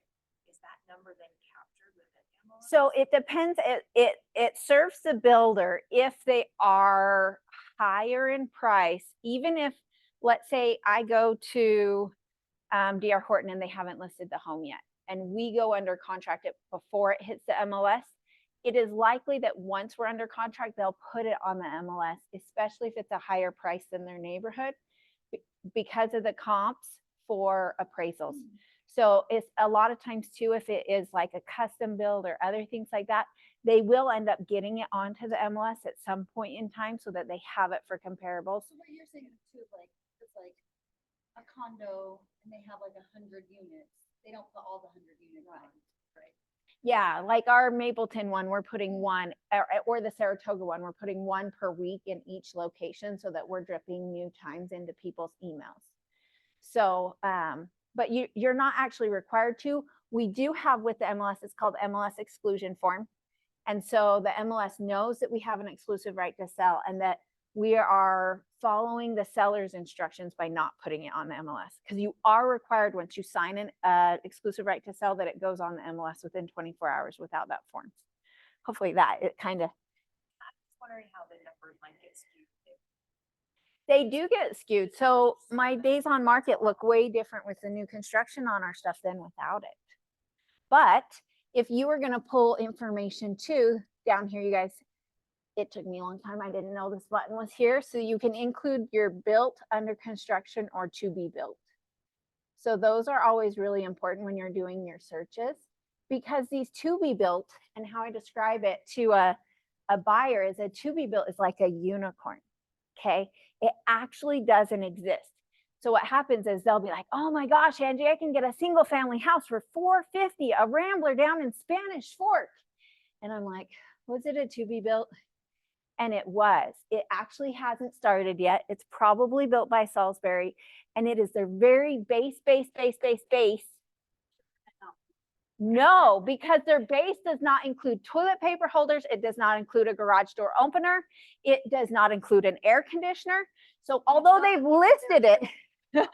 is that number then captured within the MLS? So it depends. It serves the builder if they are higher in price, even if, let's say I go to DR Horton and they haven't listed the home yet, and we go under contract it before it hits the MLS, it is likely that once we're under contract, they'll put it on the MLS, especially if it's a higher price than their neighborhood, because of the comps for appraisals. So it's a lot of times too, if it is like a custom build or other things like that, they will end up getting it onto the MLS at some point in time so that they have it for comparables. So what you're saying too, like, it's like a condo and they have like 100 units. They don't put all the 100 units on, right? Yeah, like our Mapleton one, we're putting one, or the Saratoga one, we're putting one per week in each location so that we're dripping new times into people's emails. So, but you're not actually required to. We do have with the MLS, it's called MLS exclusion form. And so the MLS knows that we have an exclusive right to sell and that we are following the seller's instructions by not putting it on the MLS, because you are required once you sign an exclusive right to sell that it goes on the MLS within 24 hours without that form. Hopefully that it kind of, I'm just wondering how the numbers might get skewed. they do get skewed. So my days on market look way different with the new construction on our stuff than without it. But if you were going to pull information too, down here, you guys, it took me a long time. I didn't know this button was here. So you can include your built, under construction, or to be built. So those are always really important when you're doing your searches, because these to be built, and how I describe it to a buyer is, a to be built is like a unicorn. Okay. It actually doesn't exist. So what happens is they'll be like, oh my gosh, Angie, I can get a single family house for $450, a rambler down in Spanish Fork. And I'm like, was it a to be built? And it was. It actually hasn't started yet. It's probably built by Salisbury, and it is their very base. No, because their base does not include toilet paper holders. It does not include a garage door opener. It does not include an air conditioner. So although they've listed it, at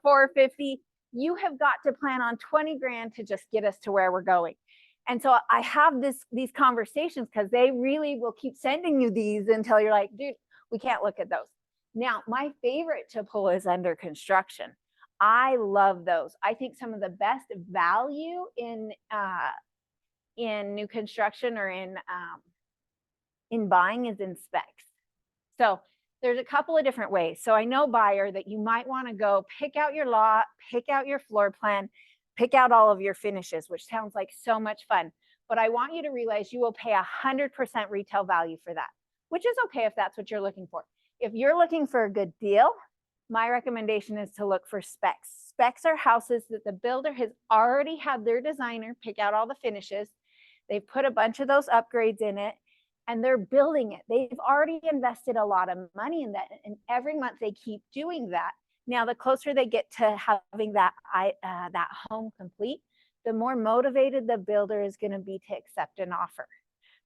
$450, you have got to plan on 20 grand to just get us to where we're going. And so I have these conversations, because they really will keep sending you these until you're like, dude, we can't look at those. Now, my favorite to pull is under construction. I love those. I think some of the best value in new construction or in buying is in specs. So there's a couple of different ways. So I know, buyer, that you might want to go pick out your lot, pick out your floor plan, pick out all of your finishes, which sounds like so much fun. But I want you to realize you will pay 100% retail value for that, which is okay if that's what you're looking for. If you're looking for a good deal, my recommendation is to look for specs. Specs are houses that the builder has already had their designer pick out all the finishes. They've put a bunch of those upgrades in it, and they're building it. They've already invested a lot of money in that, and every month they keep doing that. Now, the closer they get to having that home complete, the more motivated the builder is going to be to accept an offer,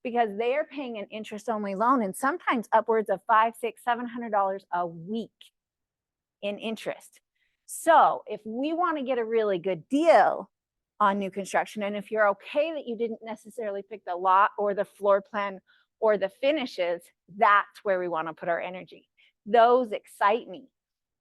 because they are paying an interest-only loan, and sometimes upwards of $500, $600, $700 a week in interest. So if we want to get a really good deal on new construction, and if you're okay that you didn't necessarily pick the lot or the floor plan or the finishes, that's where we want to put our energy. Those excite me,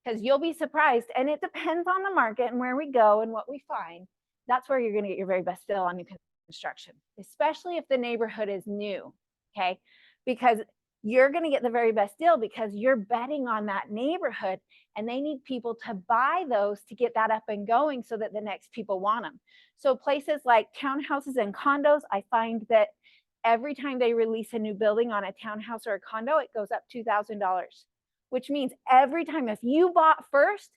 because you'll be surprised, and it depends on the market and where we go and what we find. That's where you're going to get your very best deal on new construction, especially if the neighborhood is new. Okay, because you're going to get the very best deal because you're betting on that neighborhood, and they need people to buy those to get that up and going so that the next people want them. So places like townhouses and condos, I find that every time they release a new building on a townhouse or a condo, it goes up $2,000, which means every time, if you bought first,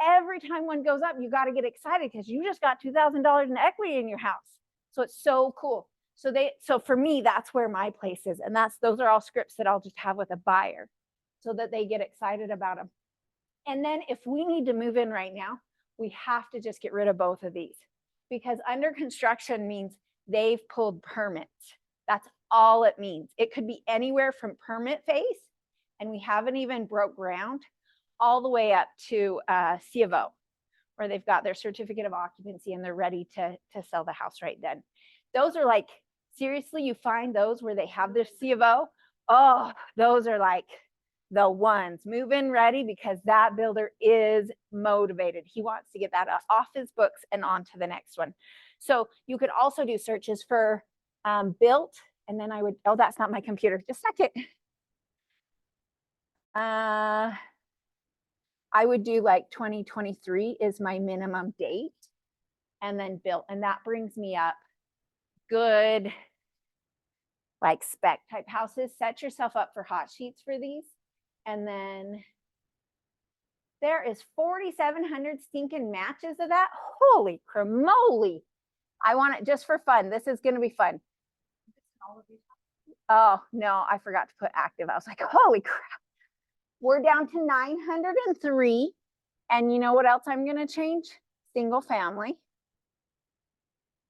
every time one goes up, you got to get excited because you just got $2,000 in equity in your house. So it's so cool. So for me, that's where my place is. And those are all scripts that I'll just have with a buyer so that they get excited about them. And then if we need to move in right now, we have to just get rid of both of these, because under construction means they've pulled permits. That's all it means. It could be anywhere from permit phase, and we haven't even broke ground, all the way up to C of O, where they've got their certificate of occupancy and they're ready to sell the house right then. Those are like, seriously, you find those where they have their C of O. Oh, those are like the ones. Move in ready, because that builder is motivated. He wants to get that off his books and on to the next one. So you could also do searches for built, and then I would, oh, that's not my computer, just a second. I would do like 2023 is my minimum date, and then built, and that brings me up good like spec type houses. Set yourself up for hot sheets for these. And then there is 4,700 stinking matches of that. Holy cramoly. I want it just for fun. This is going to be fun. Oh, no, I forgot to put active. I was like, holy crap. We're down to 903. And you know what else I'm going to change? Single family.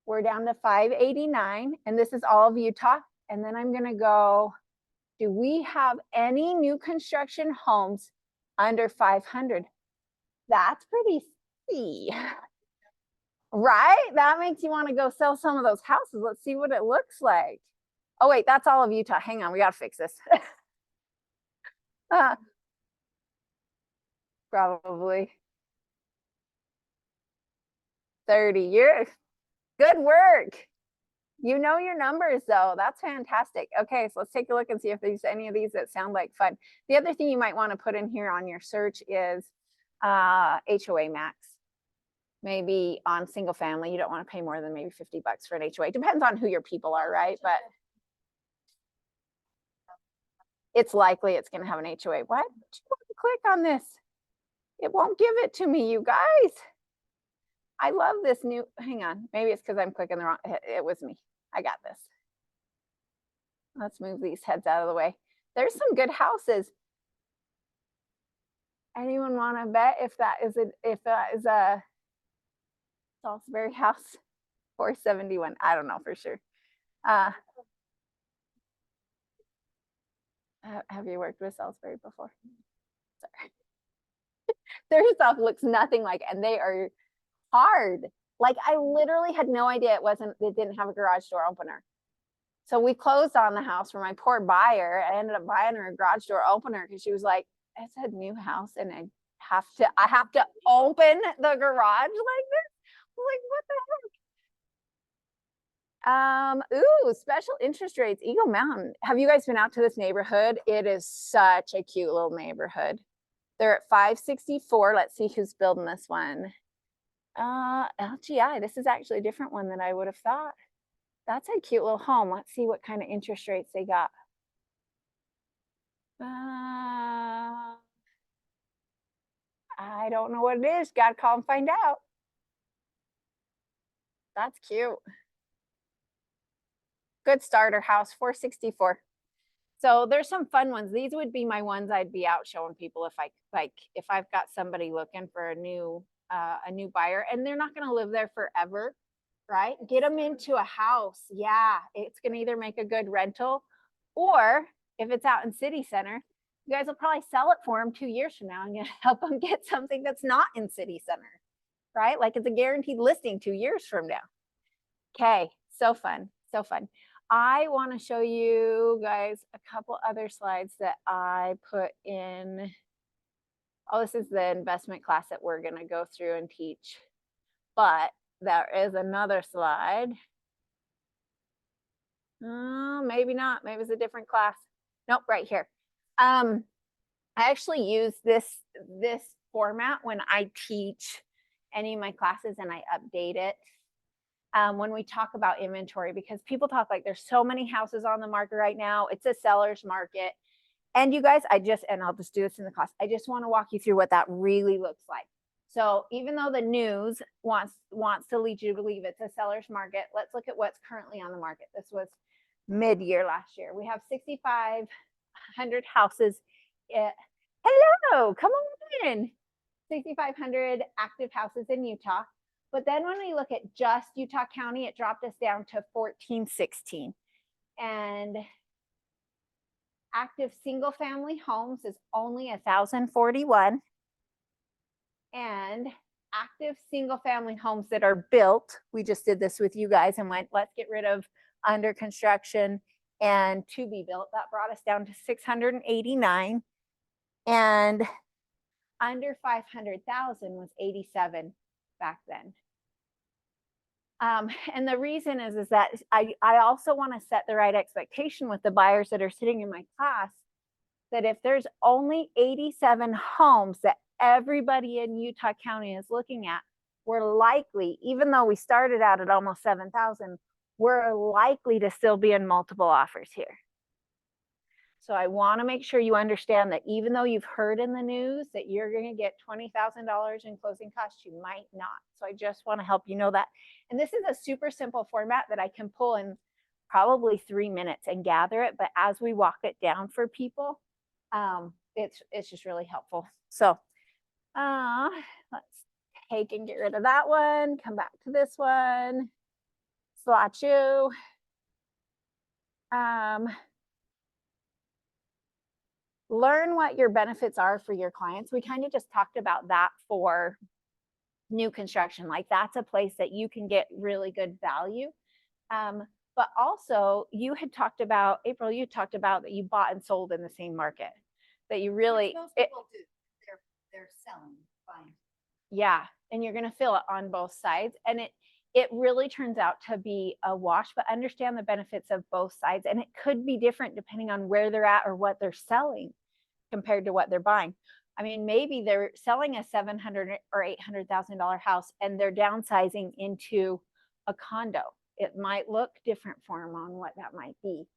We're down to 589. And this is all of Utah. And then I'm going to go Do we have any new construction homes under 500? That's pretty steep. Right? That makes you want to go sell some of those houses. Let's see what it looks like. Oh, wait, that's all of Utah. Hang on, we got to fix this. Probably 30 years. Good work. You know your numbers though. That's fantastic. Okay, so let's take a look and see if there's any of these that sound like fun. The other thing you might want to put in here on your search is HOA max. Maybe on single family, you don't want to pay more than maybe $50 for an HOA. Depends on who your people are, right? But it's likely it's going to have an HOA. Why don't you want to click on this? It won't give it to me, you guys. I love this new, hang on. Maybe it's because I'm clicking the wrong, it was me. I got this. Let's move these heads out of the way. There's some good houses. Anyone want to bet if that is a Salisbury house? 471. I don't know for sure. Have you worked with Salisbury before? Sorry. Their stuff looks nothing like, and they are hard. Like I literally had no idea it didn't have a garage door opener. So we closed on the house for my poor buyer. I ended up buying her a garage door opener because she was like, it's a new house and I have to open the garage like this. I'm like, what the heck? Ooh, special interest rates, Eagle Mountain. Have you guys been out to this neighborhood? It is such a cute little neighborhood. They're at 564. Let's see who's building this one. LGI, this is actually a different one than I would have thought. That's a cute little home. Let's see what kind of interest rates they got. I don't know what it is. Got to call and find out. That's cute. Good starter house, 464. So there's some fun ones. These would be my ones I'd be out showing people if I've got somebody looking for a new buyer and they're not going to live there forever, right? Get them into a house. Yeah, it's going to either make a good rental or if it's out in city center, you guys will probably sell it for them 2 years from now and you help them get something that's not in city center, right? Like it's a guaranteed listing 2 years from now. Okay, so fun, so fun. I want to show you guys a couple other slides that I put in. Oh, this is the investment class that we're going to go through and teach. But there is another slide. Maybe not. Maybe it's a different class. Nope, right here. I actually use this format when I teach any of my classes and I update it. When we talk about inventory, because people talk like there's so many houses on the market right now. It's a seller's market. And you guys, and I'll just do this in the class. I just want to walk you through what that really looks like. So even though the news wants to lead you to believe it's a seller's market, let's look at what's currently on the market. This was mid-year last year. We have 6,500 houses. Hello, come on in. 6,500 active houses in Utah. But then when we look at just Utah County, it dropped us down to 1,416. And active single family homes is only 1,041. And active single family homes that are built, we just did this with you guys and went, let's get rid of under construction and to be built. That brought us down to 689. And under 500,000 was 87 back then. And the reason is that I also want to set the right expectation with the buyers that are sitting in my class, that if there's only 87 homes that everybody in Utah County is looking at, we're likely, even though we started out at almost 7,000, we're likely to still be in multiple offers here. So I want to make sure you understand that even though you've heard in the news that you're going to get $20,000 in closing costs, you might not. So I just want to help you know that. And this is a super simple format that I can pull in probably 3 minutes and gather it. But as we walk it down for people, it's just really helpful. So let's take and get rid of that one. Come back to this one. Slot you. learn what your benefits are for your clients. We kind of just talked about that for new construction. Like that's a place that you can get really good value. But also you had talked about, April, you talked about that you bought and sold in the same market, that you really, Which most people do. They're selling, buying. yeah, and you're going to feel it on both sides. And it really turns out to be a wash, but understand the benefits of both sides. And it could be different depending on where they're at or what they're selling compared to what they're buying. I mean, maybe they're selling a $700,000 or $800,000 house and they're downsizing into a condo. It might look different for them on what that might be.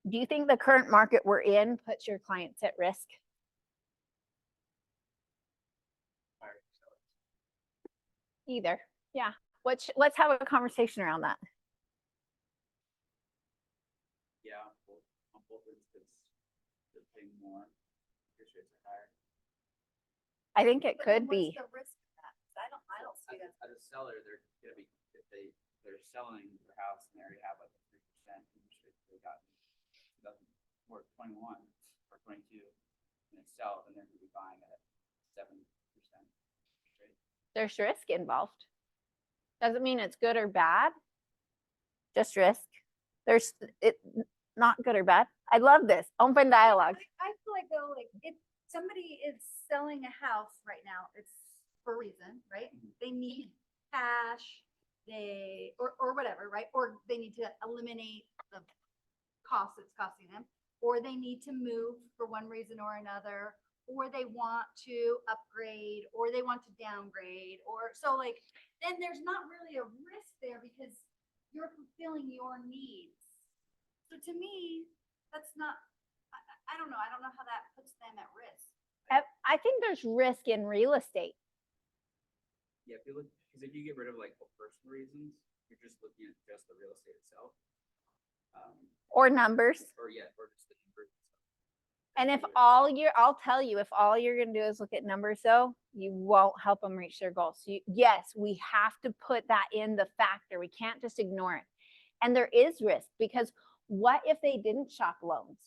Do you think the current market we're in puts your clients at risk? Either. Yeah. Let's have a conversation around that. Yeah, on both instances, they're paying more, interest rates are higher. I think it But then could be. What's the risk of that? 'Cause I don't see that. As a seller, they're gonna be, if they're selling their house and they already have like a 3% interest rate they got in 2021 or 22, and it sells, and they're gonna be buying at 7% interest rate. There's risk involved. Doesn't mean it's good or bad. Just risk. There's it not good or bad. I love this open dialogue. I feel like though, like if somebody is selling a house right now, it's for a reason, right? They need cash, or whatever, right? Or they need to eliminate the cost it's costing them, or they need to move for one reason or another, or they want to upgrade, or they want to downgrade, or so like, then there's not really a risk there because you're fulfilling your needs. So to me, that's not, I don't know. I don't know how that puts them at risk. I think there's risk in real estate. Yeah, if you look, because if you get rid of like the personal reasons, you're just looking at just the real estate itself. Or numbers. Or just the numbers itself. And if I'll tell you, if all you're going to do is look at numbers though, you won't help them reach their goals. So yes, we have to put that in the factor. We can't just ignore it. And there is risk because what if they didn't shop loans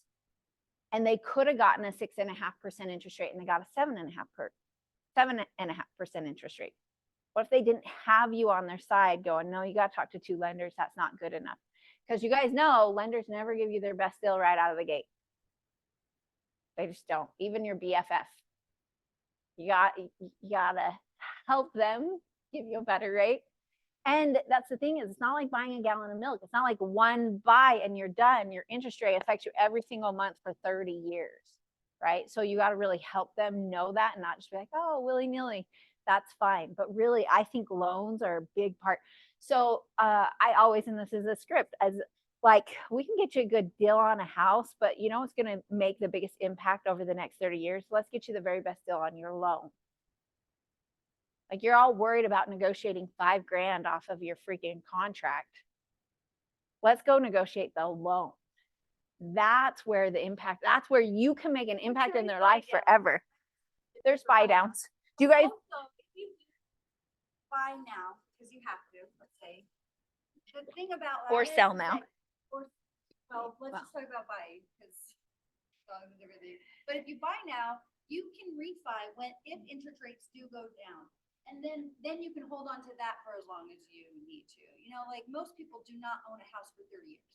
and they could have gotten a 6.5% interest rate and they got a 7.5% interest rate? What if they didn't have you on their side going, no, you got to talk to 2 lenders. That's not good enough. Because you guys know lenders never give you their best deal right out of the gate. They just don't. Even your BFF. You gotta help them give you a better rate. And that's the thing is, it's not like buying a gallon of milk. It's not like one buy and you're done. Your interest rate affects you every single month for 30 years, right? So you got to really help them know that and not just be like, oh, willy-nilly. That's fine. But really, I think loans are a big part. So I always, and this is a script, as like, we can get you a good deal on a house, but you know, it's going to make the biggest impact over the next 30 years. Let's get you the very best deal on your loan. Like you're all worried about negotiating $5,000 off of your freaking contract. Let's go negotiate the loan. That's where the impact, that's where you can make an impact in their life forever. There's buy downs. Do you guys? Also, if you buy now, because you have to, let's say, the thing about that Or is sell now. that- well, let's just talk about buying because everything. But if you buy now, you can refi if interest rates do go down. And then you can hold on to that for as long as you need to. You know, like most people do not own a house for 30 years.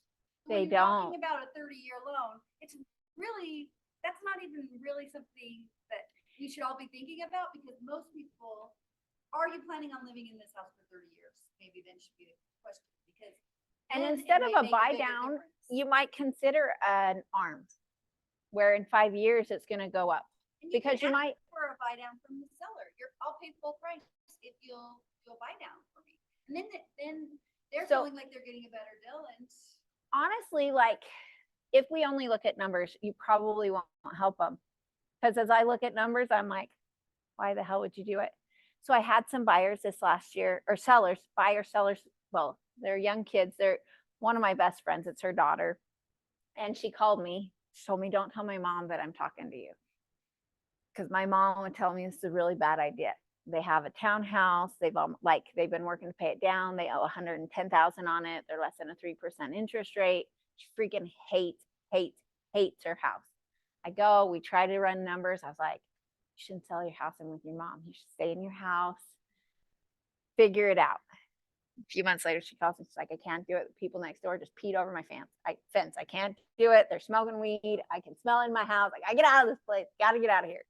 They When you're don't. talking about a 30-year loan, it's really, that's not even really something that we should all be thinking about because most people, are you planning on living in this house for 30 years? Maybe then should be the question because. And then it instead of may a make buy bigger down, difference. you might consider an ARM, where in 5 years it's going to go up. And Because can you ask might, for a buy down from the seller. I'll pay full price if you'll do a buy down for me. And then they're So- feeling like they're getting a better deal and. honestly, like if we only look at numbers, you probably won't help them. Because as I look at numbers, I'm like, why the hell would you do it? So I had some buyers this last year, or sellers, sellers. Well, they're young kids. They're one of my best friends. It's her daughter. And she called me. She told me, don't tell my mom that I'm talking to you. Because my mom would tell me this is a really bad idea. They have a townhouse. They've been working to pay it down. They owe $110,000 on it. They're less than a 3% interest rate. She freaking hates hates her house. I go, we try to run numbers. I was like, you shouldn't sell your house in with your mom. You should stay in your house, figure it out. A few months later, she calls me. She's like, I can't do it. The people next door just peed over my fence. I can't do it. They're smoking weed. I can smell it in my house. Like, I get out of this place. Got to get out of here.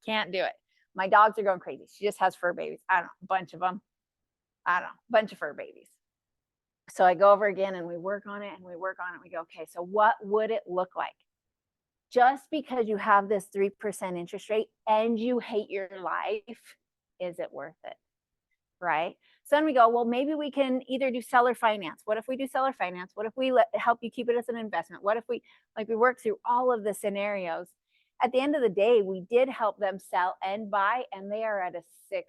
Can't do it. My dogs are going crazy. She just has fur babies. I don't know, a bunch of them. I don't know, a bunch of fur babies. So I go over again and we work on it and we work on it. We go, okay, so what would it look like? Just because you have this 3% interest rate and you hate your life, is it worth it? Right? So then we go, well, maybe we can either do seller finance. What if we do seller finance? What if we help you keep it as an investment? What if we work through all of the scenarios? At the end of the day, we did help them sell and buy, and they are at a 6%,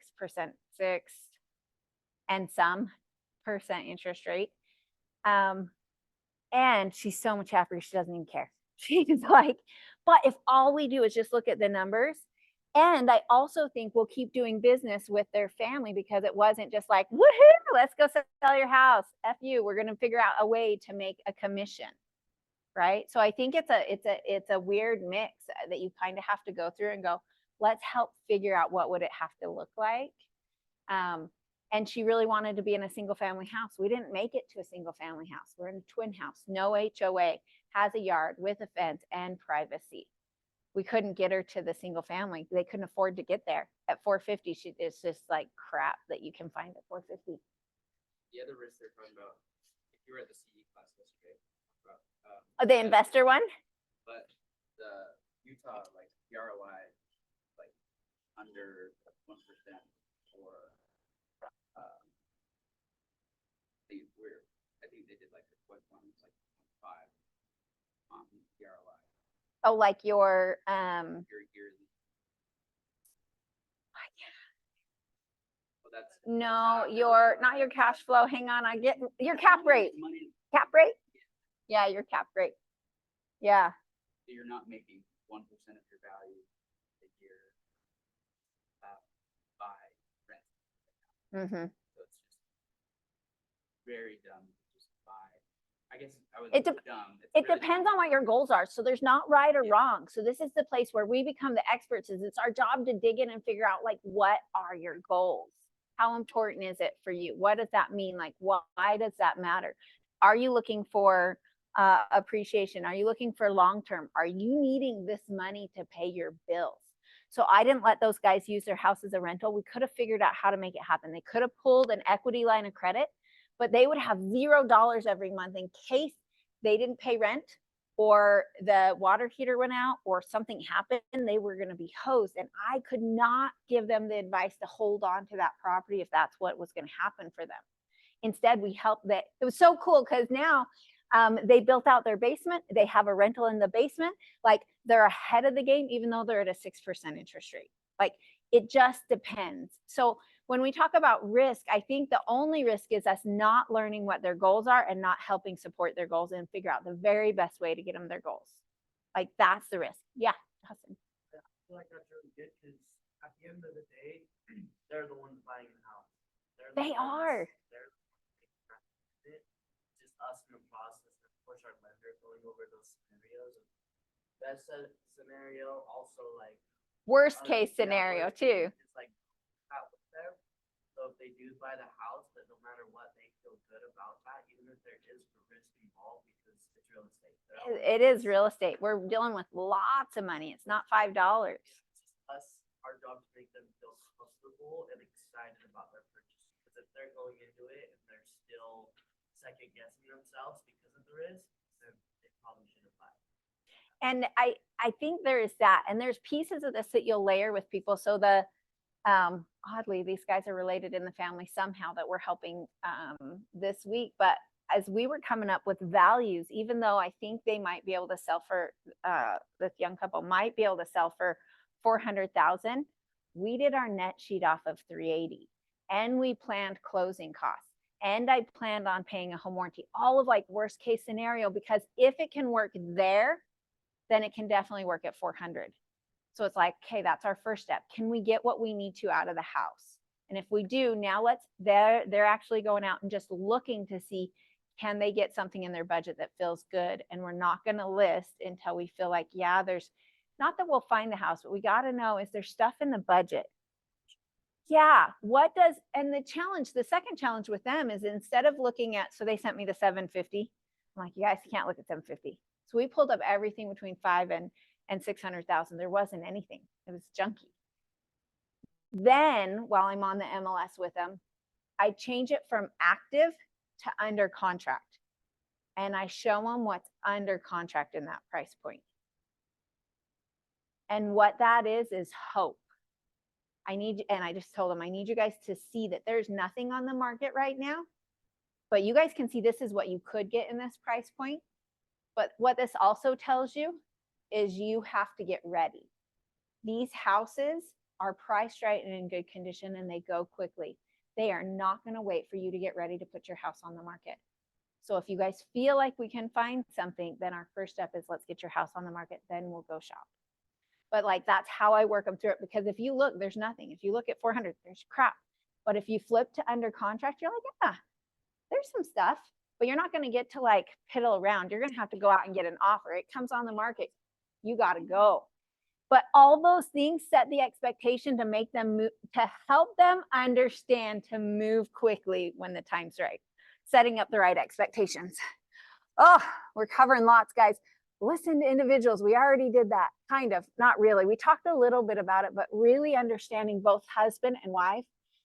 6 and some percent interest rate. And she's so much happier, she doesn't even care. She's like, but if all we do is just look at the numbers, and I also think we'll keep doing business with their family because it wasn't just like, woohoo, let's go sell your house. F you, we're going to figure out a way to make a commission. Right. So I think it's a weird mix that you kind of have to go through and go, let's help figure out what would it have to look like. And she really wanted to be in a single family house. We didn't make it to a single family house. We're in a twin house, no HOA, has a yard with a fence and privacy. We couldn't get her to the single family. They couldn't afford to get there. At 450, it's just like crap that you can find at 450. The other risk they're talking about, if you were at the CE class yesterday, The investor one? but the Utah, like, the ROI, like, under 1% or, I think they did like the quick one, it's like 0.5 on the ROI, Oh, like your yearly. Well, that's no, not not your cash flow. Hang on, I get your cap rate. money. Cap rate? Yeah, your cap rate. Yeah. So you're not making 1% of your value a year by rent. Mm-hmm. So it's just very dumb to just buy. I guess I was It dumb. It depends on what your goals are. So there's not right or wrong. So this is the place where we become the experts. Is it's our job to dig in and figure out, like, what are your goals? How important is it for you? What does that mean? Like, why does that matter? Are you looking for appreciation? Are you looking for long-term? Are you needing this money to pay your bills? So I didn't let those guys use their house as a rental. We could have figured out how to make it happen. They could have pulled an equity line of credit, but they would have $0 every month in case they didn't pay rent or the water heater went out or something happened. They were going to be hosed, and I could not give them the advice to hold on to that property if that's what was going to happen for them. Instead, we helped that. It was so cool because now they built out their basement. They have a rental in the basement. Like, they're ahead of the game, even though they're at a 6% interest rate. Like, it just depends. So when we talk about risk, I think the only risk is us not learning what their goals are and not helping support their goals and figure out the very best way to get them their goals. Like, that's the risk. Yeah, Justin. I feel like that's really good because at the end of the day, they're the ones buying the house. They are. They're just us in the process, and of course our lender going over those scenarios. Best scenario, also like Worst case scenario too. It's like out with them. So if they do buy the house, that no matter what, they feel good about that, even if there is risk involved because it's real estate. It is real estate. We're dealing with lots of money. It's not $5. It's just us, our job to make them feel comfortable and excited about their purchase. Because if they're going into it and they're still second guessing themselves because of the risk, then they probably shouldn't buy. And I think there is that, and there's pieces of this that you'll layer with people. So the oddly, these guys are related in the family somehow that we're helping this week. But as we were coming up with values, even though I think they might be able to sell for this young couple might be able to sell for $400,000, we did our net sheet off of 380, and we planned closing costs. And I planned on paying a home warranty, all of like worst case scenario, because if it can work there, then it can definitely work at 400. So it's like, okay, that's our first step. Can we get what we need to out of the house? And if we do, now they're actually going out and just looking to see, can they get something in their budget that feels good? And we're not going to list until we feel like, yeah, there's not that we'll find the house, but we got to know, is there stuff in the budget? Yeah, what does, and the second challenge with them is instead of looking at, so they sent me the 750. I'm like, you guys can't look at 750. So we pulled up everything between 5 and 600,000. There wasn't anything. It was junky. Then while I'm on the MLS with them, I change it from active to under contract. And I show them what's under contract in that price point. And what that is hope. And I just told them, I need you guys to see that there's nothing on the market right now, but you guys can see this is what you could get in this price point. But what this also tells you is you have to get ready. These houses are priced right and in good condition, and they go quickly. They are not going to wait for you to get ready to put your house on the market. So if you guys feel like we can find something, then our first step is let's get your house on the market, then we'll go shop. But like, that's how I work them through it, because if you look, there's nothing. If you look at 400, there's crap. But if you flip to under contract, you're like, yeah, there's some stuff, but you're not going to get to like piddle around. You're going to have to go out and get an offer. It comes on the market. You got to go. But all those things set the expectation to make them move, to help them understand to move quickly when the time's right, setting up the right expectations. Oh, we're covering lots, guys. Listen to individuals. We already did that, kind of, not really. We talked a little bit about it, but really understanding both husband and wife.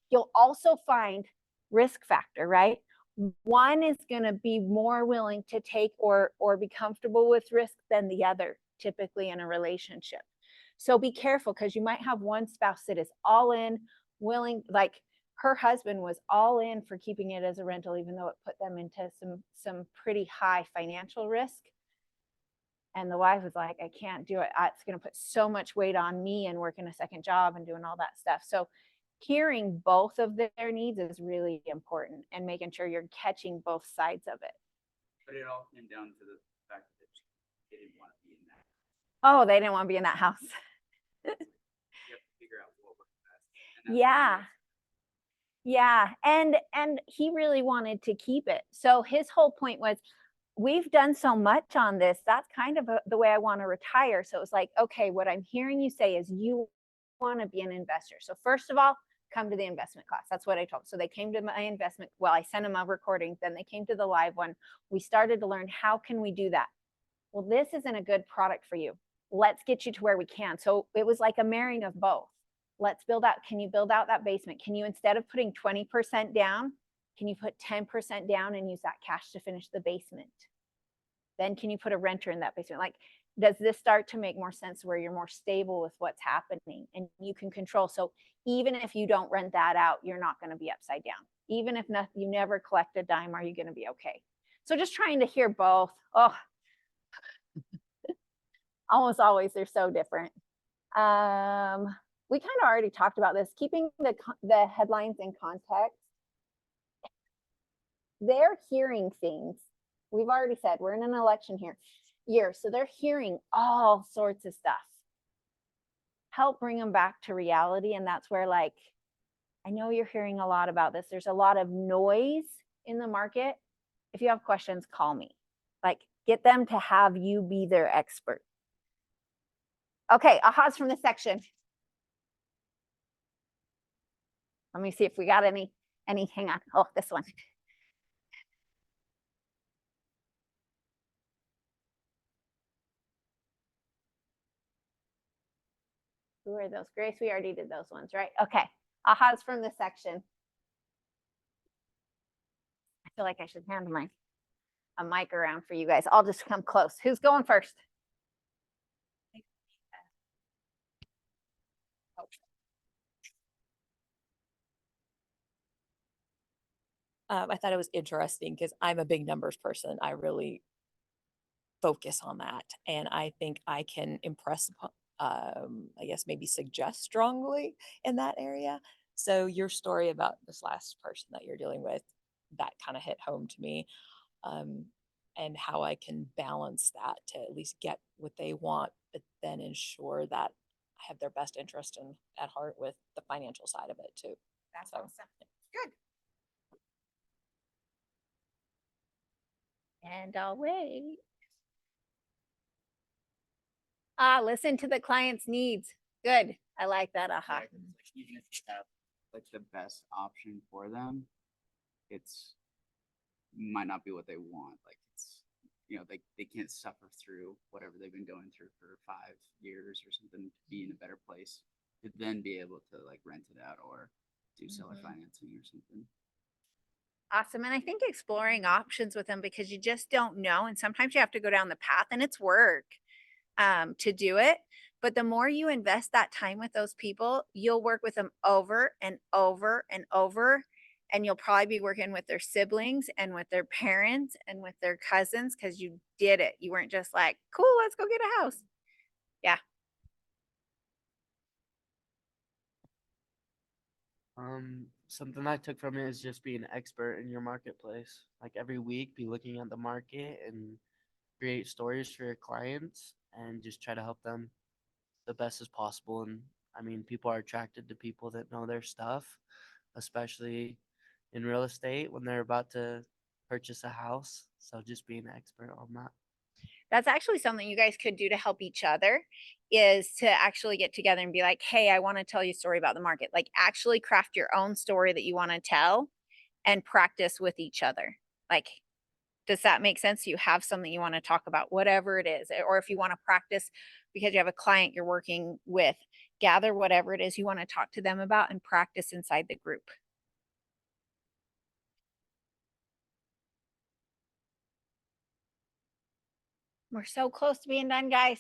You'll also find risk factor, right? One is going to be more willing to take or be comfortable with risk than the other, typically in a relationship. So be careful, because you might have one spouse that is all in, willing, like her husband was all in for keeping it as a rental, even though it put them into some pretty high financial risk. And the wife was like, I can't do it. It's going to put so much weight on me and working a second job and doing all that stuff. So hearing both of their needs is really important, and making sure you're catching both sides of it. But it all came down to the fact that they didn't want to be in that. Oh, they didn't want to be in that house. You have to figure out what works best. And that's Yeah. what Yeah. And he really wanted to keep it. So his whole point was, we've done so much on this. That's kind of the way I want to retire. So it was like, okay, what I'm hearing you say is you want to be an investor. So first of all, come to the investment class. That's what I told them. So they came to my investment. Well, I sent them a recording. Then they came to the live one. We started to learn, how can we do that? Well, this isn't a good product for you. Let's get you to where we can. So it was like a marrying of both. Let's build out. Can you build out that basement? Can you, instead of putting 20% down, can you put 10% down and use that cash to finish the basement? Then can you put a renter in that basement? Like, does this start to make more sense where you're more stable with what's happening and you can control? So even if you don't rent that out, you're not going to be upside down. Even if you never collect a dime, are you going to be okay? So just trying to hear both. Oh, almost always they're so different. We kind of already talked about this, keeping the headlines in context. They're hearing things. We've already said we're in an election year, so they're hearing all sorts of stuff. Help bring them back to reality. And that's where, like, I know you're hearing a lot about this. There's a lot of noise in the market. If you have questions, call me. Like, get them to have you be their expert. Okay, ahas from the section. Let me see if we got any, hang on. Oh, this one. Who are those? Grace, we already did those ones, right? Okay, ahas from the section. I feel like I should hand a mic around for you guys. I'll just come close. Who's going first? I thought it was interesting because I'm a big numbers person. I really focus on that. And I think I can impress upon, I guess maybe suggest strongly in that area. So your story about this last person that you're dealing with, that kind of hit home to me. And how I can balance that to at least get what they want, but then ensure that I have their best interest at heart with the financial side of it too. That's So, awesome. Good. And I'll wait. Listen to the client's needs. Good. I like that. Aha. Like, even if you have like the best option for them, it's might not be what they want. Like it's they can't suffer through whatever they've been going through for 5 years or something to be in a better place to then be able to like rent it out or do seller financing or something. Awesome. And I think exploring options with them, because you just don't know. And sometimes you have to go down the path and it's work to do it. But the more you invest that time with those people, you'll work with them over and over and over. And you'll probably be working with their siblings and with their parents and with their cousins because you did it. You weren't just like, cool, let's go get a house. Yeah. Something I took from it is just being an expert in your marketplace. Like every week, be looking at the market and create stories for your clients and just try to help them the best as possible. And I mean, people are attracted to people that know their stuff, especially in real estate when they're about to purchase a house. So just being an expert on that. That's actually something you guys could do to help each other, is to actually get together and be like, hey, I want to tell you a story about the market. Like actually craft your own story that you want to tell and practice with each other. Like, does that make sense? You have something you want to talk about, whatever it is. Or if you want to practice because you have a client you're working with, gather whatever it is you want to talk to them about and practice inside the group. We're so close to being done, guys.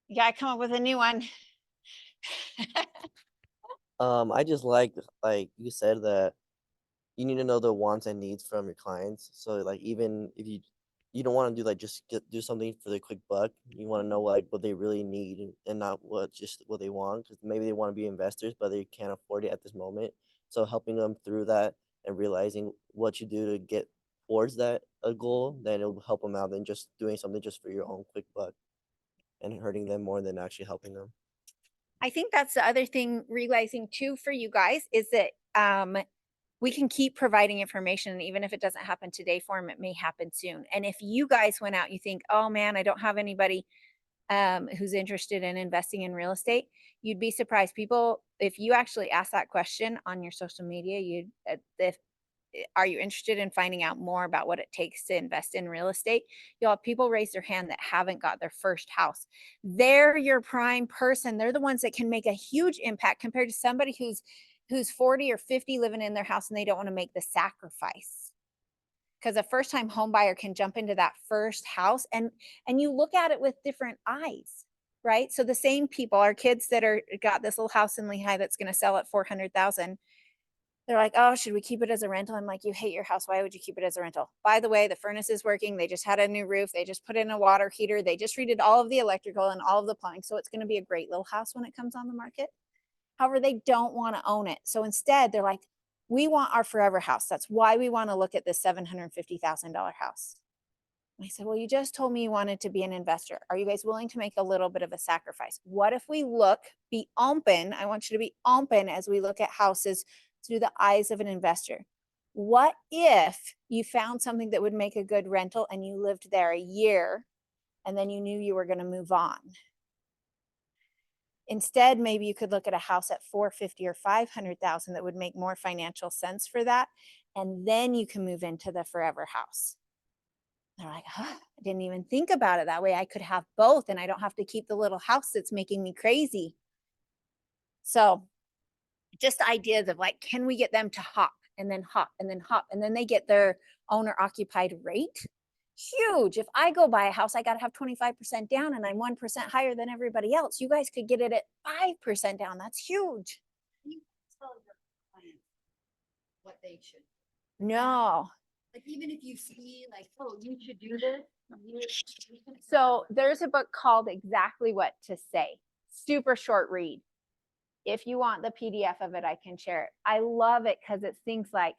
You gotta come up with a new one. I just like you said that you need to know the wants and needs from your clients. So like even if you don't want to do like just do something for the quick buck, you want to know like what they really need and not just what they want, because maybe they want to be investors but they can't afford it at this moment. So helping them through that and realizing what you do to get towards that a goal, then it'll help them out than just doing something just for your own quick buck and hurting them more than actually helping them. I think that's the other thing, realizing too for you guys, is that we can keep providing information. And even if it doesn't happen today for them, it may happen soon. And if you guys went out, you think, oh man, I don't have anybody who's interested in investing in real estate, you'd be surprised. People, if you actually ask that question on your social media, if are you interested in finding out more about what it takes to invest in real estate? You'll have people raise their hand that haven't got their first house. They're your prime person. They're the ones that can make a huge impact compared to somebody who's 40 or 50 living in their house and they don't want to make the sacrifice. Because a first-time home buyer can jump into that first house and you look at it with different eyes, right? So the same people, our kids that are got this little house in Lehigh that's going to sell at 400,000. They're like, oh, should we keep it as a rental? I'm like, you hate your house. Why would you keep it as a rental? By the way, the furnace is working. They just had a new roof. They just put in a water heater. They just redid all of the electrical and all of the plumbing. So it's going to be a great little house when it comes on the market. However, they don't want to own it. So instead, they're like, we want our forever house. That's why we want to look at this $750,000 house. And I said, well, you just told me you wanted to be an investor. Are you guys willing to make a little bit of a sacrifice? What if we be open? I want you to be open as we look at houses through the eyes of an investor. What if you found something that would make a good rental and you lived there a year and then you knew you were going to move on? Instead, maybe you could look at a house at 450 or 500,000 that would make more financial sense for that. And then you can move into the forever house. They're like, huh, I didn't even think about it that way. I could have both and I don't have to keep the little house that's making me crazy. So just ideas of like, can we get them to hop and then hop and then hop and then they get their owner occupied rate? Huge. If I go buy a house, I got to have 25% down and I'm 1% higher than everybody else. You guys could get it at 5% down. That's huge. You tell your clients what they should. No. Like even if you see like, oh, you should do this. You can So tell them. there's a book called Exactly What to Say. Super short read. If you want the PDF of it, I can share it. I love it because it's things like,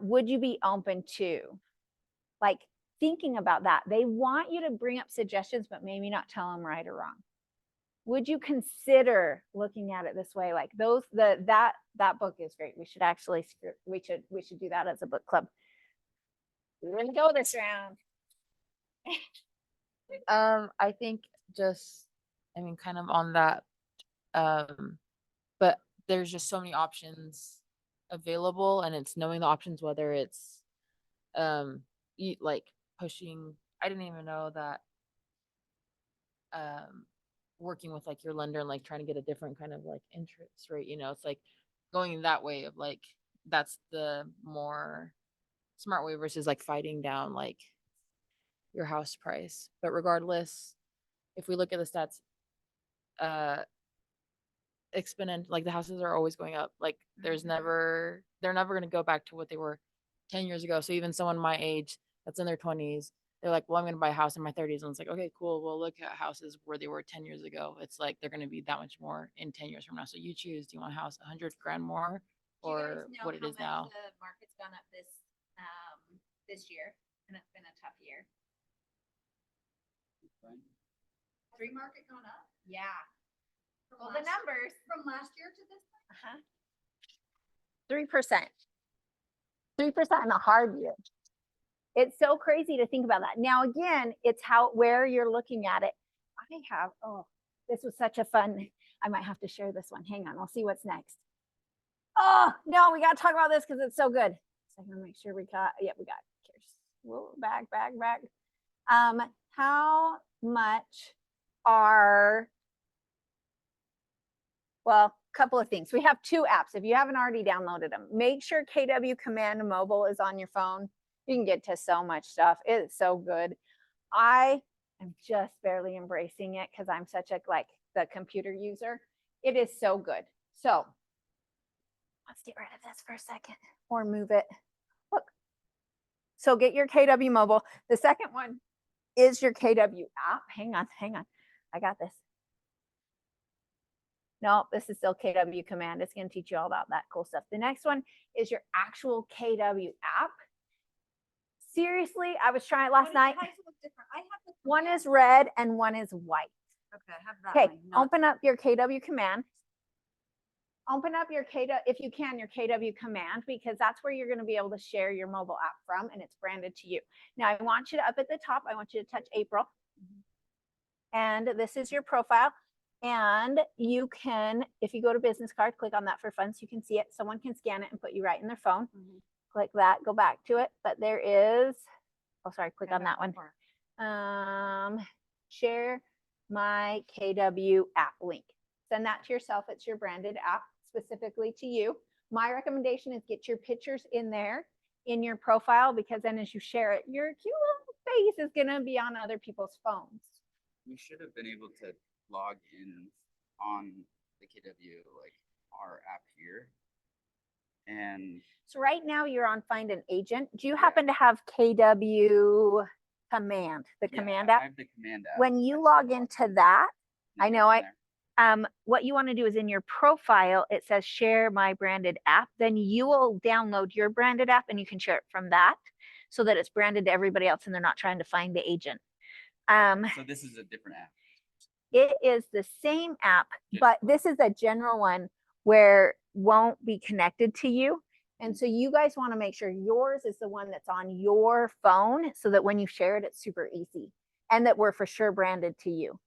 would you be open to? Like thinking about that. They want you to bring up suggestions, but maybe not tell them right or wrong. Would you consider looking at it this way? Like that book is great. We should actually, we should do that as a book club. We're gonna go this round. I think just, I mean, kind of on that, but there's just so many options available, and it's knowing the options, whether it's, like pushing, I didn't even know that, working with like your lender and like trying to get a different kind of like interest rate, it's like going that way of like, that's the more smart way versus like fighting down like your house price. But regardless, if we look at the stats, uh like the houses are always going up. Like they're never going to go back to what they were 10 years ago. So even someone my age that's in their 20s, they're like, well, I'm going to buy a house in my 30s. And it's like, okay, cool. Well, look at houses where they were 10 years ago. It's like they're going to be that much more in 10 years from now. So you choose, do you want a house 100 grand more Do you guys or know what it how is much now? The market's gone up this year, and it's been a tough year. Three market gone up? Yeah. From Well, the last- numbers. From last year to this one? 3%. 3% in a hard year. It's so crazy to think about that. Now, again, it's where you're looking at it. This was such a fun, I might have to share this one. Hang on, I'll see what's next. Oh, no, we got to talk about this because it's so good. So I'm going to make sure we got. Here's, whoa, back. How much are, well, couple of things. We have two apps. If you haven't already downloaded them, make sure KW Command Mobile is on your phone. You can get to so much stuff. It's so good. I am just barely embracing it because I'm such a the computer user. It is so good. So let's get rid of this for a second or move it. Look. So get your KW Mobile. The second one is your KW app. Hang on. I got this. No, this is still KW Command. It's going to teach you all about that cool stuff. The next one is your actual KW app. Seriously, I was trying last night. How does it look different? I have the One command. is red and one is white. Okay, I have that Okay, one, not- open up your KW Command. Open up your KW, if you can, your KW Command, because that's where you're going to be able to share your mobile app from, and it's branded to you. Now, I want you to, up at the top, I want you to touch April. And this is your profile. And you can, if you go to business card, click on that for fun so you can see it. Someone can scan it and put you right in their phone. Click that, go back to it. But there is, oh, sorry, click on that one. Share my KW app link. Send that to yourself. It's your branded app specifically to you. My recommendation is get your pictures in there in your profile, because then as you share it, your cute little face is going to be on other people's phones. We should have been able to log in on the KW, like our app here. And So right now you're on Find an Agent. Do you happen to have KW Command, the yeah, Command I app? have the command app. When you I log just into in that, I and know it's in there. what you want to do is in your profile, it says share my branded app. Then you will download your branded app and you can share it from that so that it's branded to everybody else and they're not trying to find the agent. So this is a different app. It is the same app, Just- but this is a general one where won't be connected to you. And so you guys want to make sure yours is the one that's on your phone so that when you share it, it's super easy and that we're for sure branded to you.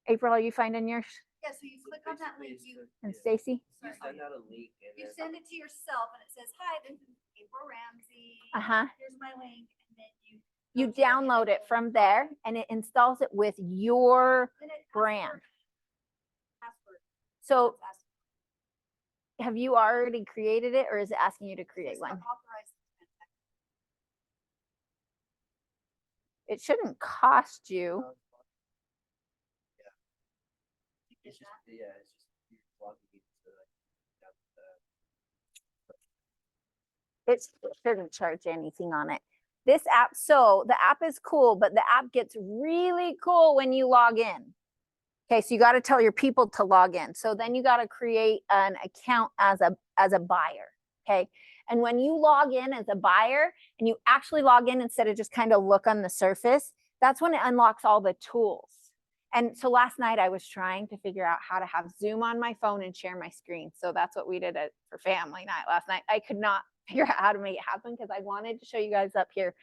April, are you finding yours? Yeah, so you click on that link, you, And Stacy? You send out a link and you then send it to yourself and it says, hi, this is April Ramsey. Uh-huh. Here's my link. And then You go to it and download it then from there and it installs it with your then it asks brand. for password. So It's asking have you already created it or is it asking you to for create one? authorized transaction. It shouldn't cost you. it's just you logging into It shouldn't charge anything on it. This app, so the app is cool, but the app gets really cool when you log in. Okay, so you got to tell your people to log in. So then you got to create an account as a buyer. Okay, and when you log in as a buyer and you actually log in instead of just kind of look on the surface, that's when it unlocks all the tools. And so last night I was trying to figure out how to have Zoom on my phone and share my screen. So that's what we did for family night last night. I could not figure out how to make it happen because I wanted to show you guys up here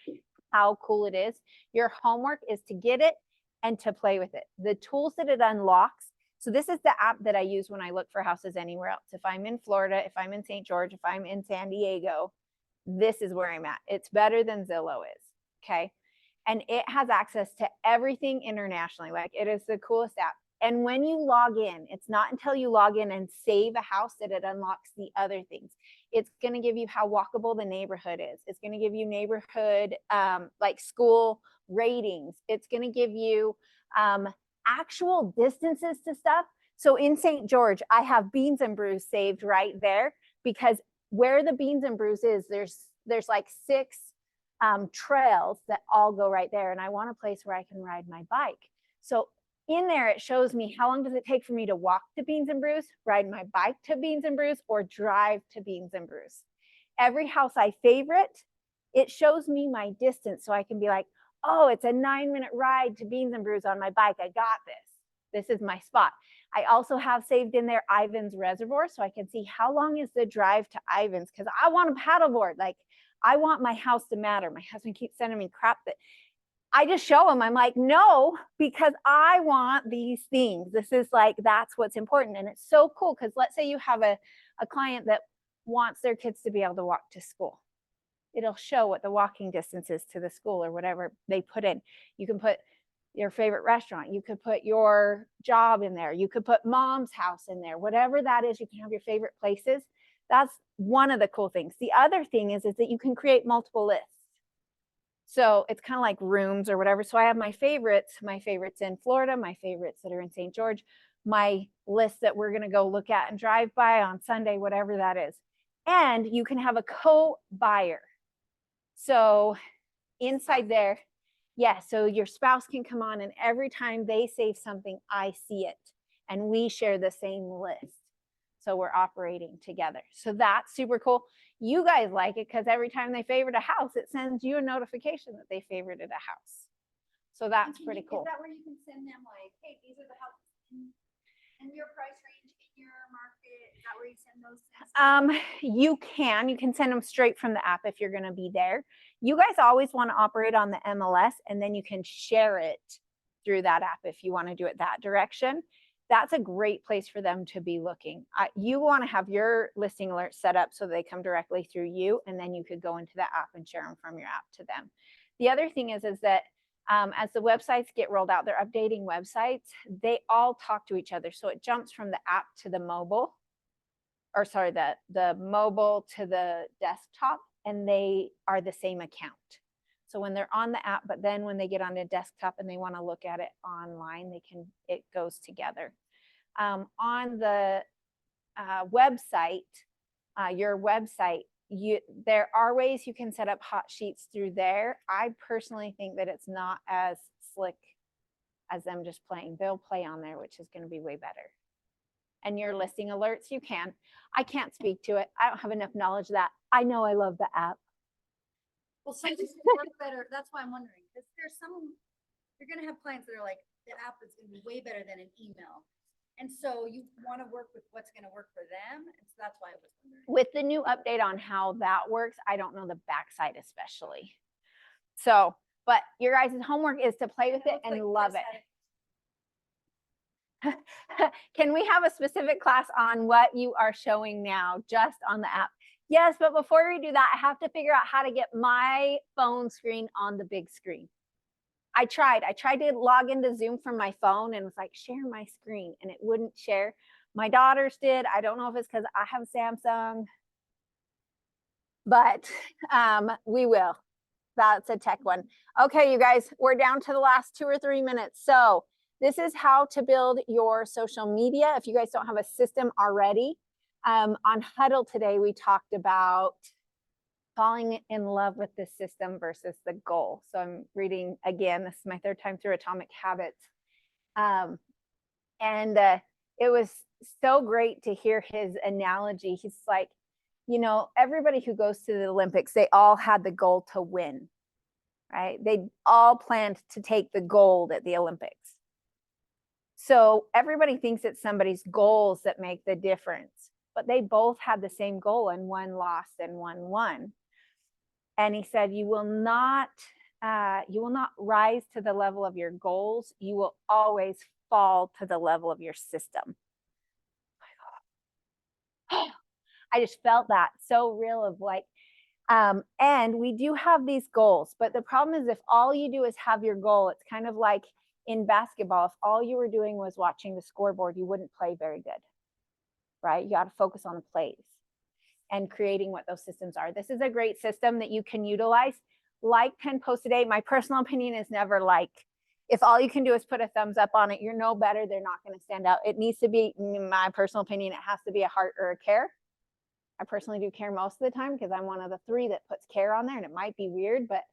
how cool it is. Your homework is to get it and to play with it. The tools that it unlocks. So this is the app that I use when I look for houses anywhere else. If I'm in Florida, if I'm in St. George, if I'm in San Diego, this is where I'm at. It's better than Zillow is, okay? And it has access to everything internationally. Like, it is the coolest app. And when you log in, it's not until you log in and save a house that it unlocks the other things. It's going to give you how walkable the neighborhood is. It's going to give you neighborhood, like school ratings. It's going to give you actual distances to stuff. So in St. George, I have Beans and Brews saved right there, because where the Beans and Brews is, there's like 6 trails that all go right there. And I want a place where I can ride my bike. So in there, it shows me how long does it take for me to walk to Beans and Brews, ride my bike to Beans and Brews, or drive to Beans and Brews. Every house I favorite, it shows me my distance. So I can be like, oh, it's a 9-minute ride to Beans and Brews on my bike. I got this. This is my spot. I also have saved in there Ivan's Reservoir, so I can see how long is the drive to Ivan's, because I want a paddleboard. Like, I want my house to matter. My husband keeps sending me crap that I just show him. I'm like, no, because I want these things. This is like, that's what's important. And it's so cool, because let's say you have a client that wants their kids to be able to walk to school. It'll show what the walking distance is to the school or whatever they put in. You can put your favorite restaurant. You could put your job in there. You could put mom's house in there. Whatever that is, you can have your favorite places. That's one of the cool things. The other thing is that you can create multiple lists. So it's kind of like rooms or whatever. So I have my favorites in Florida, my favorites that are in St. George, my list that we're going to go look at and drive by on Sunday, whatever that is. And you can have a co-buyer. So inside there, yeah, so your spouse can come on, and every time they save something, I see it, and we share the same list. So we're operating together. So that's super cool. You guys like it because every time they favorite a house, it sends you a notification that they favorited a house. So that's pretty cool. Is that where you can send them like, hey, these are the houses in your price range in your market? Is that where you send those things? You can send them straight from the app if you're going to be there. You guys always want to operate on the MLS, and then you can share it through that app if you want to do it that direction. That's a great place for them to be looking. You want to have your listing alerts set up so they come directly through you, and then you could go into the app and share them from your app to them. The other thing is that as the websites get rolled out, they're updating websites, they all talk to each other. So it jumps from the app to the mobile, or sorry, the mobile to the desktop, and they are the same account. So when they're on the app, but then when they get on the desktop and they want to look at it online, it goes together. On the website, your website, there are ways you can set up hot sheets through there. I personally think that it's not as slick as them just playing. They'll play on there, which is going to be way better. And your listing alerts, you can. I can't speak to it. I don't have enough knowledge of that. I know I love the app. Well, some things work better. That's why I'm wondering, because you're going to have clients that are like, the app is going to be way better than an email. And so you want to work with what's going to work for them. And so that's why I was wondering. With the new update on how that works, I don't know the backside especially. So, but your guys' homework is to play with it and love it. Can we have a specific class on what you are showing now, just on the app? Yes, but before we do that, I have to figure out how to get my phone screen on the big screen. I tried to log into Zoom from my phone and was like, share my screen, and it wouldn't share. My daughters did. I don't know if it's because I have Samsung, but we will. That's a tech one. Okay, you guys, we're down to the last 2 or 3 minutes. So this is how to build your social media. If you guys don't have a system already, on Huddle today, we talked about falling in love with the system versus the goal. So I'm reading again, this is my 3rd time through Atomic Habits. It was so great to hear his analogy. He's like, you know, everybody who goes to the Olympics, they all had the goal to win, right? They all planned to take the gold at the Olympics. So everybody thinks it's somebody's goals that make the difference, but they both had the same goal and one lost and one won. And he said, you will not rise to the level of your goals. You will always fall to the level of your system. I just felt that so real of like, and we do have these goals, but the problem is if all you do is have your goal, it's kind of like in basketball, if all you were doing was watching the scoreboard, you wouldn't play very good, right? You got to focus on the plays and creating what those systems are. This is a great system that you can utilize. Like 10 posts a day. My personal opinion is never like. If all you can do is put a thumbs up on it, you're no better. They're not going to stand out. It needs to be, in my personal opinion, it has to be a heart or a care. I personally do care most of the time because I'm one of the 3 that puts care on there, and it might be weird, but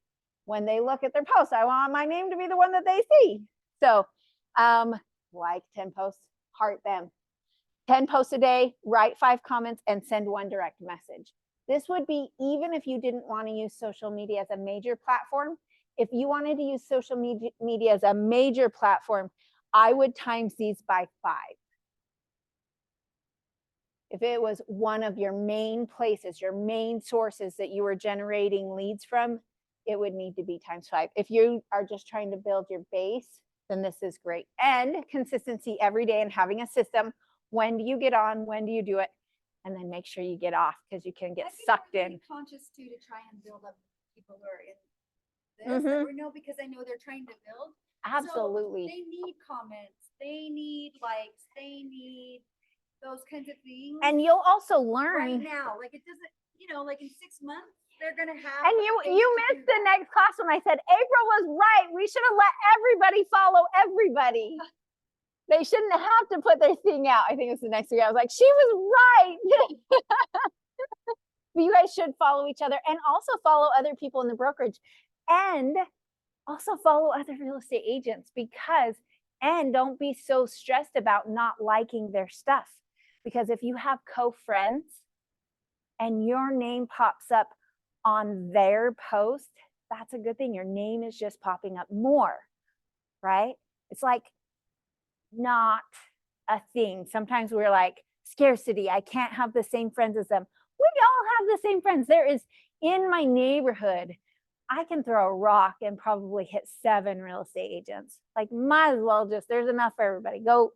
when they look at their post, I want my name to be the one that they see. So like 10 posts, heart them. 10 posts a day, write 5 comments, and send 1 direct message. This would be even if you didn't want to use social media as a major platform. If you wanted to use social media as a major platform, I would times these by 5. If it was one of your main places, your main sources that you were generating leads from, it would need to be times 5. If you are just trying to build your base, then this is great. And consistency every day and having a system. When do you get on? When do you do it? And then make sure you get off because you can get I think sucked I'm in. really conscious too to try and build up people who are in this. That we know because I know they're trying to build. Absolutely. So they need comments. They need likes. They need those kinds of things. And you'll also right learn. now, like it doesn't, like in 6 months, they're gonna have. And you missed the next class when I said April was right. We should have let everybody follow everybody. They shouldn't have to put their thing out. I think it was the next week. I was like, she was right. But you guys should follow each other and also follow other people in the brokerage and also follow other real estate agents and don't be so stressed about not liking their stuff. Because if you have co-friends and your name pops up on their post, that's a good thing. Your name is just popping up more, right? It's like not a thing. Sometimes we're like, scarcity. I can't have the same friends as them. We all have the same friends. There is in my neighborhood, I can throw a rock and probably hit 7 real estate agents. Like might as well just, there's enough for everybody. Go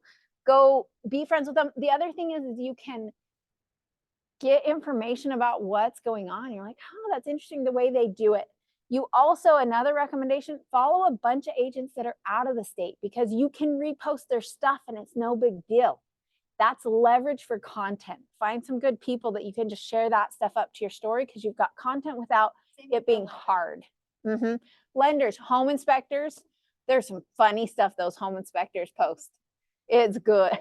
be friends with them. The other thing is you can get information about what's going on. You're like, oh, that's interesting the way they do it. You also, another recommendation, follow a bunch of agents that are out of the state because you can repost their stuff and it's no big deal. That's leverage for content. Find some good people that you can just share that stuff up to your story because you've got content without it being hard. Lenders, home inspectors, there's some funny stuff those home inspectors post. It's good.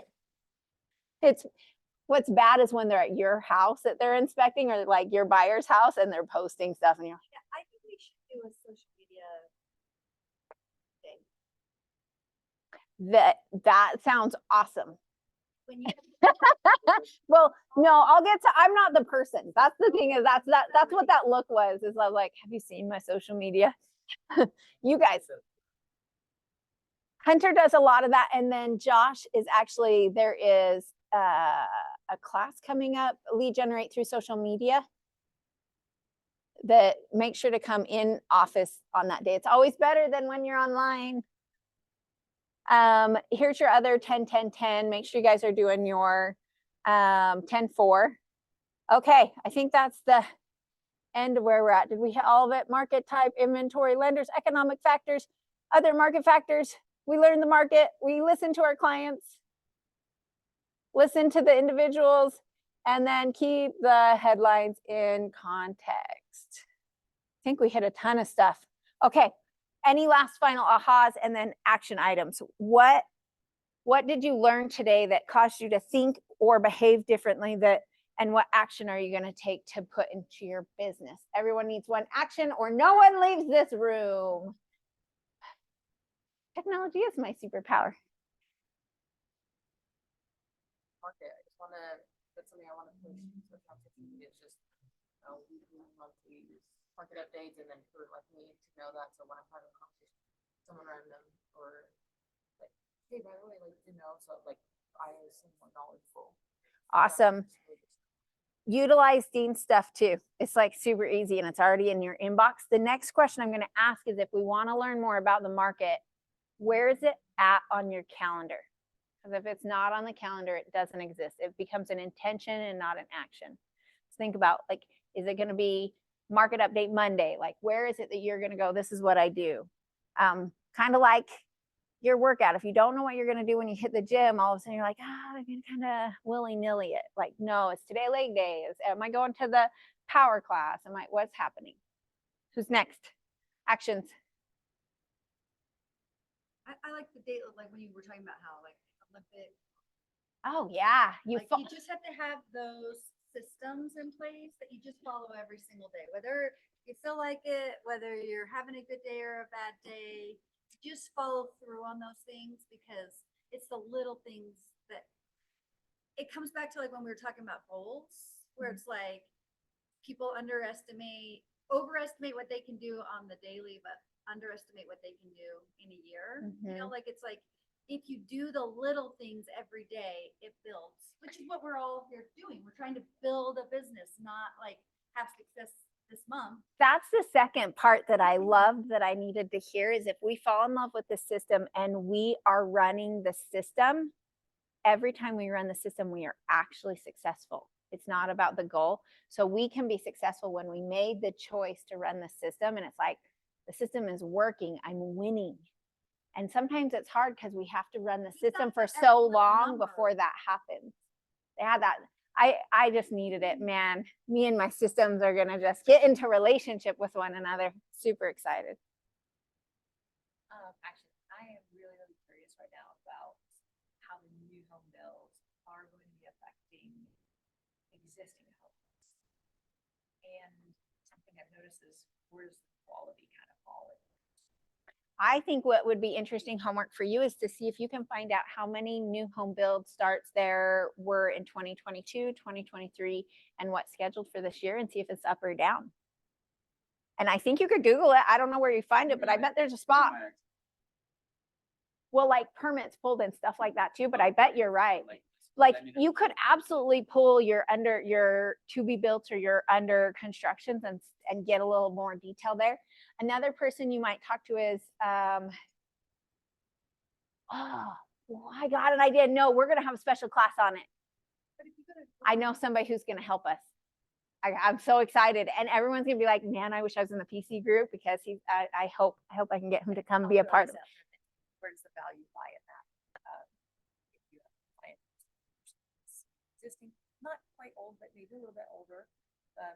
It's what's bad is when they're at your house that they're inspecting or like your buyer's house and they're posting stuff and you're like, I think we should do a social media thing. that sounds awesome. When you Well, no, I'm not the person. That's the thing is that's what that look was, is I was like, have you seen my social media? You guys. Hunter does a lot of that. And then Josh is actually, there is a class coming up, lead generate through social media, that make sure to come in office on that day. It's always better than when you're online. Here's your other 10, 10, 10. Make sure you guys are doing your 10, 4. Okay, I think that's the end of where we're at. Did we hit all of it? Market type, inventory, lenders, economic factors, other market factors. We learned the market. We listen to our clients, listen to the individuals, and then keep the headlines in context. I think we hit a ton of stuff. Okay, any last final ahas and then action items? What did you learn today that caused you to think or behave differently, and what action are you going to take to put into your business? Everyone needs one action or no one leaves this room. Technology is my superpower. Market. I just want to, that's something I want to push. So it's just weekly, monthly market updates, and then for like me to know that. So when I'm having a conversation with someone random or like Okay, by the way, like, so like, I was more knowledgeable. Awesome. Utilize Dean's stuff too. It's like super easy and it's already in your inbox. The next question I'm going to ask is if we want to learn more about the market, where is it at on your calendar? Because if it's not on the calendar, it doesn't exist. It becomes an intention and not an action. So think about, like, is it going to be market update Monday? Like, where is it that you're going to go? This is what I do. Kind of like your workout. If you don't know what you're going to do when you hit the gym, all of a sudden you're like, I'm going to kind of willy-nilly it. Like, no, it's today leg day. Am I going to the power class? What's happening? Who's next? Actions. I like the date, like when you were talking about how like Olympic, Oh yeah. you just have to have those systems in place that you just follow every single day, whether you feel like it, whether you're having a good day or a bad day, just follow through on those things because it's the little things that it comes back to, like when we were talking about goals, where it's like people overestimate what they can do on the daily, but underestimate what they can do in a year. You know, like it's like if you do the little things every day, it builds, which is what we're all here doing. We're trying to build a business, not like have success this month. That's the second part that I loved that I needed to hear is if we fall in love with the system and we are running the system, every time we run the system, we are actually successful. It's not about the goal. So we can be successful when we made the choice to run the system and it's like, the system is working, I'm winning. And sometimes it's hard because we have to run the system for so long before that happens. They had that. I just needed it, man. Me and my systems are going to just get into relationship with one another. Super excited. Actually, I am really, really curious right now about how the new home builds are going to be affecting existing homes. And something I've noticed is where's the quality kind of falling? I think what would be interesting homework for you is to see if you can find out how many new home build starts there were in 2022, 2023, and what's scheduled for this year and see if it's up or down. And I think you could Google it. I don't know where you find it, but I bet there's a spot. Well, like permits pulled and stuff like that too, but I bet you're right. Like you could absolutely pull your to be built or your under constructions and get a little more detail there. Another person you might talk to is, I got an idea. No, we're going to have a special class on it. I know somebody who's going to help us. I'm so excited. And everyone's going to be like, man, I wish I was in the PC group because I hope I can get him to come be a part of it. Where does the value lie in that? If you have a client existing, not quite old, but maybe a little bit older,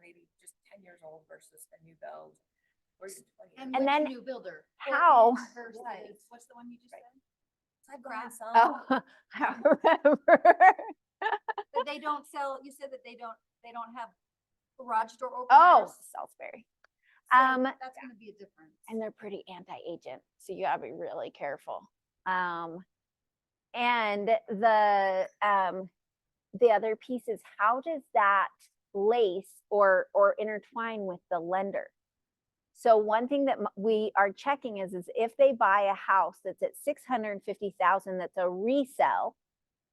maybe just 10 years old versus a new build. Or even 20 years. And then new builder. how? Versus, what's the one you just said? I've gone some. Oh, I remember. But they don't sell. You said that they don't have garage door openers. Oh, Salisbury. So that's going to be a difference. And they're pretty anti-agent, so you gotta be really careful. And the other piece is how does that lace or intertwine with the lender? So one thing that we are checking is if they buy a house that's at $650,000 that's a resale,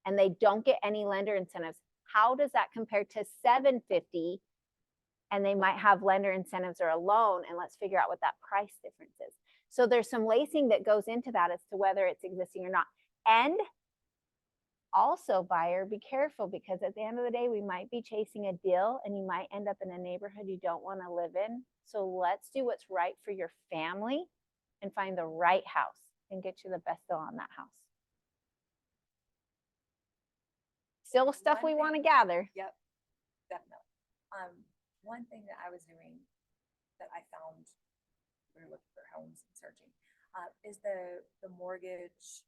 and they don't get any lender incentives, how does that compare to $750,000? And they might have lender incentives or a loan, and let's figure out what that price difference is. So there's some lacing that goes into that as to whether it's existing or not. And also, buyer, be careful because at the end of the day, we might be chasing a deal and you might end up in a neighborhood you don't want to live in. So let's do what's right for your family and find the right house and get you the best deal on that house. Still stuff we want to gather. Yep, definitely. One thing that I was doing that I found when we were looking for homes and searching is the mortgage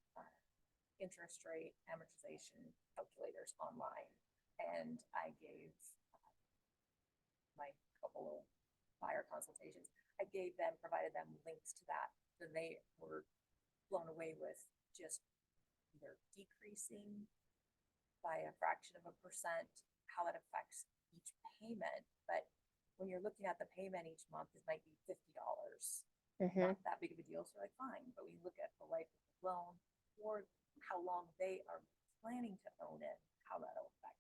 interest rate amortization calculators online. And I gave my couple of buyer consultations, provided them links to that. So they were blown away with just either decreasing by a fraction of a percent, how it affects each payment. But when you're looking at the payment each month, it might be $50. Not that big of a deal. So like, fine. But when you look at the life of the loan or how long they are planning to own it, how that'll affect.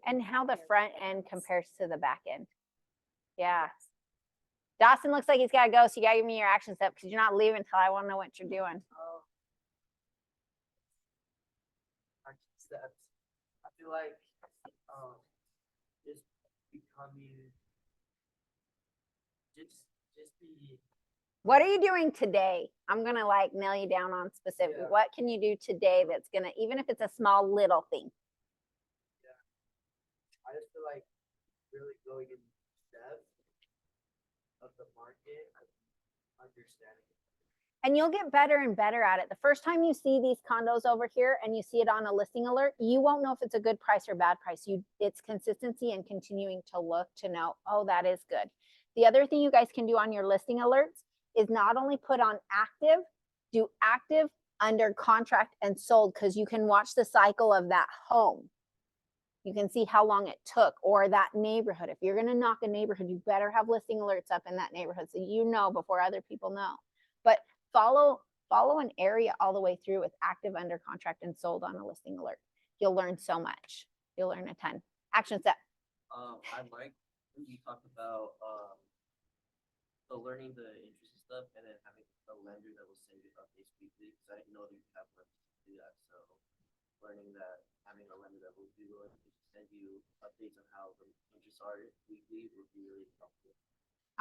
And how the impact their front end plans. compares to the back end. Yeah. Yes. Dawson looks like he's got to go, so you got to give me your action step because you're not leaving until I want to know what you're doing. Oh. Action steps. I feel like just becoming just be What are you doing today? I'm going to like nail you down on specific. Yeah. What can you do today that's going to, even if it's a small little thing? I just feel like really going in depth of the market, understanding. And you'll get better and better at it. The first time you see these condos over here and you see it on a listing alert, you won't know if it's a good price or bad price. It's consistency and continuing to look to know, oh, that is good. The other thing you guys can do on your listing alerts is not only put on active, do active, under contract, and sold, because you can watch the cycle of that home. You can see how long it took, or that neighborhood. If you're going to knock a neighborhood, you better have listing alerts up in that neighborhood so you know before other people know. But follow an area all the way through with active, under contract, and sold on a listing alert. You'll learn so much. You'll learn a ton. Action step. I like when you talk about so learning the interest and stuff, and then having a lender that will send you updates weekly. Because I didn't know that you have lenders to do that. So learning that having a lender that will be willing to send you updates on how the interests are weekly would be really helpful.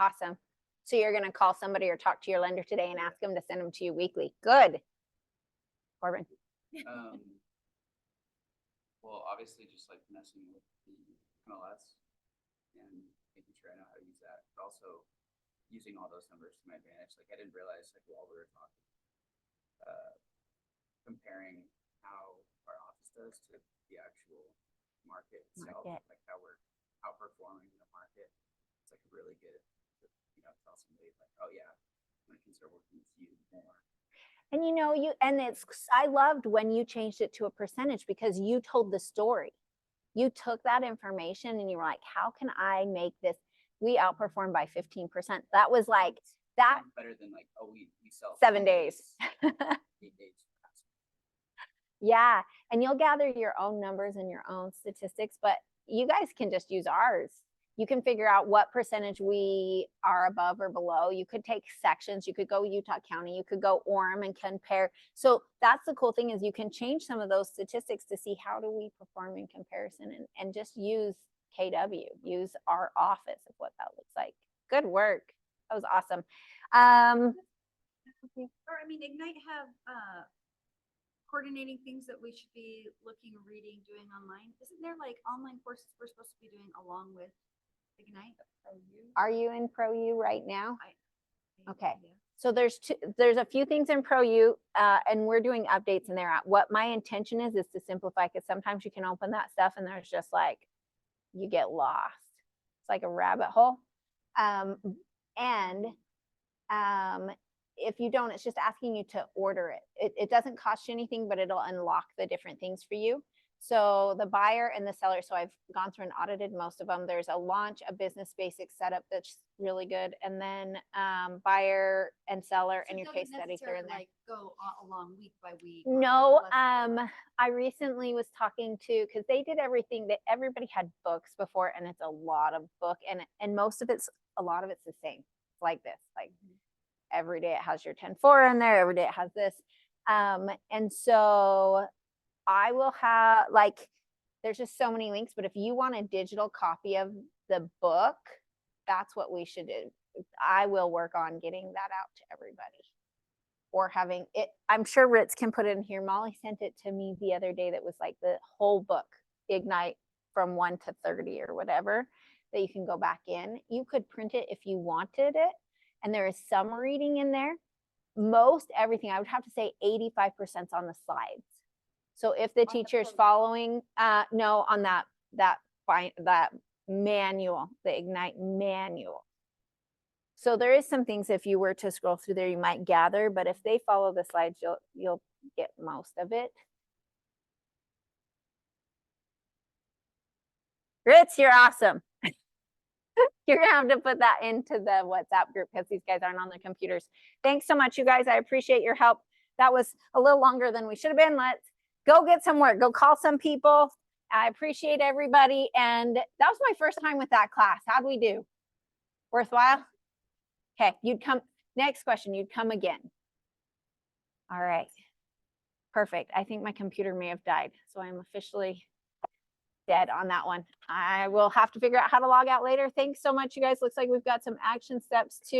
Awesome. So you're going to call somebody or talk to your lender today and ask them to send them to you weekly. Good. Corbin. Well, obviously just like messing with the MLS and making sure I know how to use that, but also using all those numbers to my advantage. Like I didn't realize like while we were talking, comparing how our office does to the actual market itself, like how we're outperforming the market. It's like really good to, tell somebody like, oh yeah, I can start working with you more. And I loved when you changed it to a percentage because you told the story. You took that information and you were like, how can I make this? We outperformed by 15%. That was like that. Better than like, oh, we sell 7 days. 8 days. Yeah. And you'll gather your own numbers and your own statistics, but you guys can just use ours. You can figure out what percentage we are above or below. You could take sections. You could go Utah County. You could go Orem and compare. So that's the cool thing is you can change some of those statistics to see how do we perform in comparison and just use KW, use our office of what that looks like. Good work. That was awesome. Or Ignite have coordinating things that we should be looking, reading, doing online. Isn't there like online courses we're supposed to be doing along with Ignite? Are you in ProU right now? Okay. Yeah. So there's a few things in ProU, and we're doing updates in there. What my intention is to simplify, because sometimes you can open that stuff and there's just like, you get lost. It's like a rabbit hole. If you don't, it's just asking you to order it. It doesn't cost you anything, but it'll unlock the different things for you. So the buyer and the seller, so I've gone through and audited most of them. There's a launch, a business basics setup that's really good. And then buyer and seller and your case studies are in there. Like go along week by week. No, I recently was talking to, because they did everything that everybody had books before, and it's a lot of book, and most of a lot of it's the same. It's like this, like every day it has your 10-4 in there, every day it has this. And so I will have, like, there's just so many links, but if you want a digital copy of the book, that's what we should do. I will work on getting that out to everybody, or having it. I'm sure Ritz can put it in here. Molly sent it to me the other day that was like the whole book, Ignite from 1 to 30 or whatever, that you can go back in. You could print it if you wanted it. And there is some reading in there. Most everything, I would have to say 85% on the slides. So if the teacher's following, no, on that manual, the Ignite manual. So there is some things, if you were to scroll through there, you might gather, but if they follow the slides, you'll get most of it. Ritz, you're awesome. You're gonna have to put that into the WhatsApp group because these guys aren't on their computers. Thanks so much, you guys. I appreciate your help. That was a little longer than we should have been. Let's go get some work, go call some people. I appreciate everybody. And that was my first time with that class. How'd we do? Worthwhile? Okay, you'd come, next question, you'd come again. All right. Perfect. I think my computer may have died. So I'm officially dead on that one. I will have to figure out how to log out later. Thanks so much, you guys. Looks like we've got some action steps too.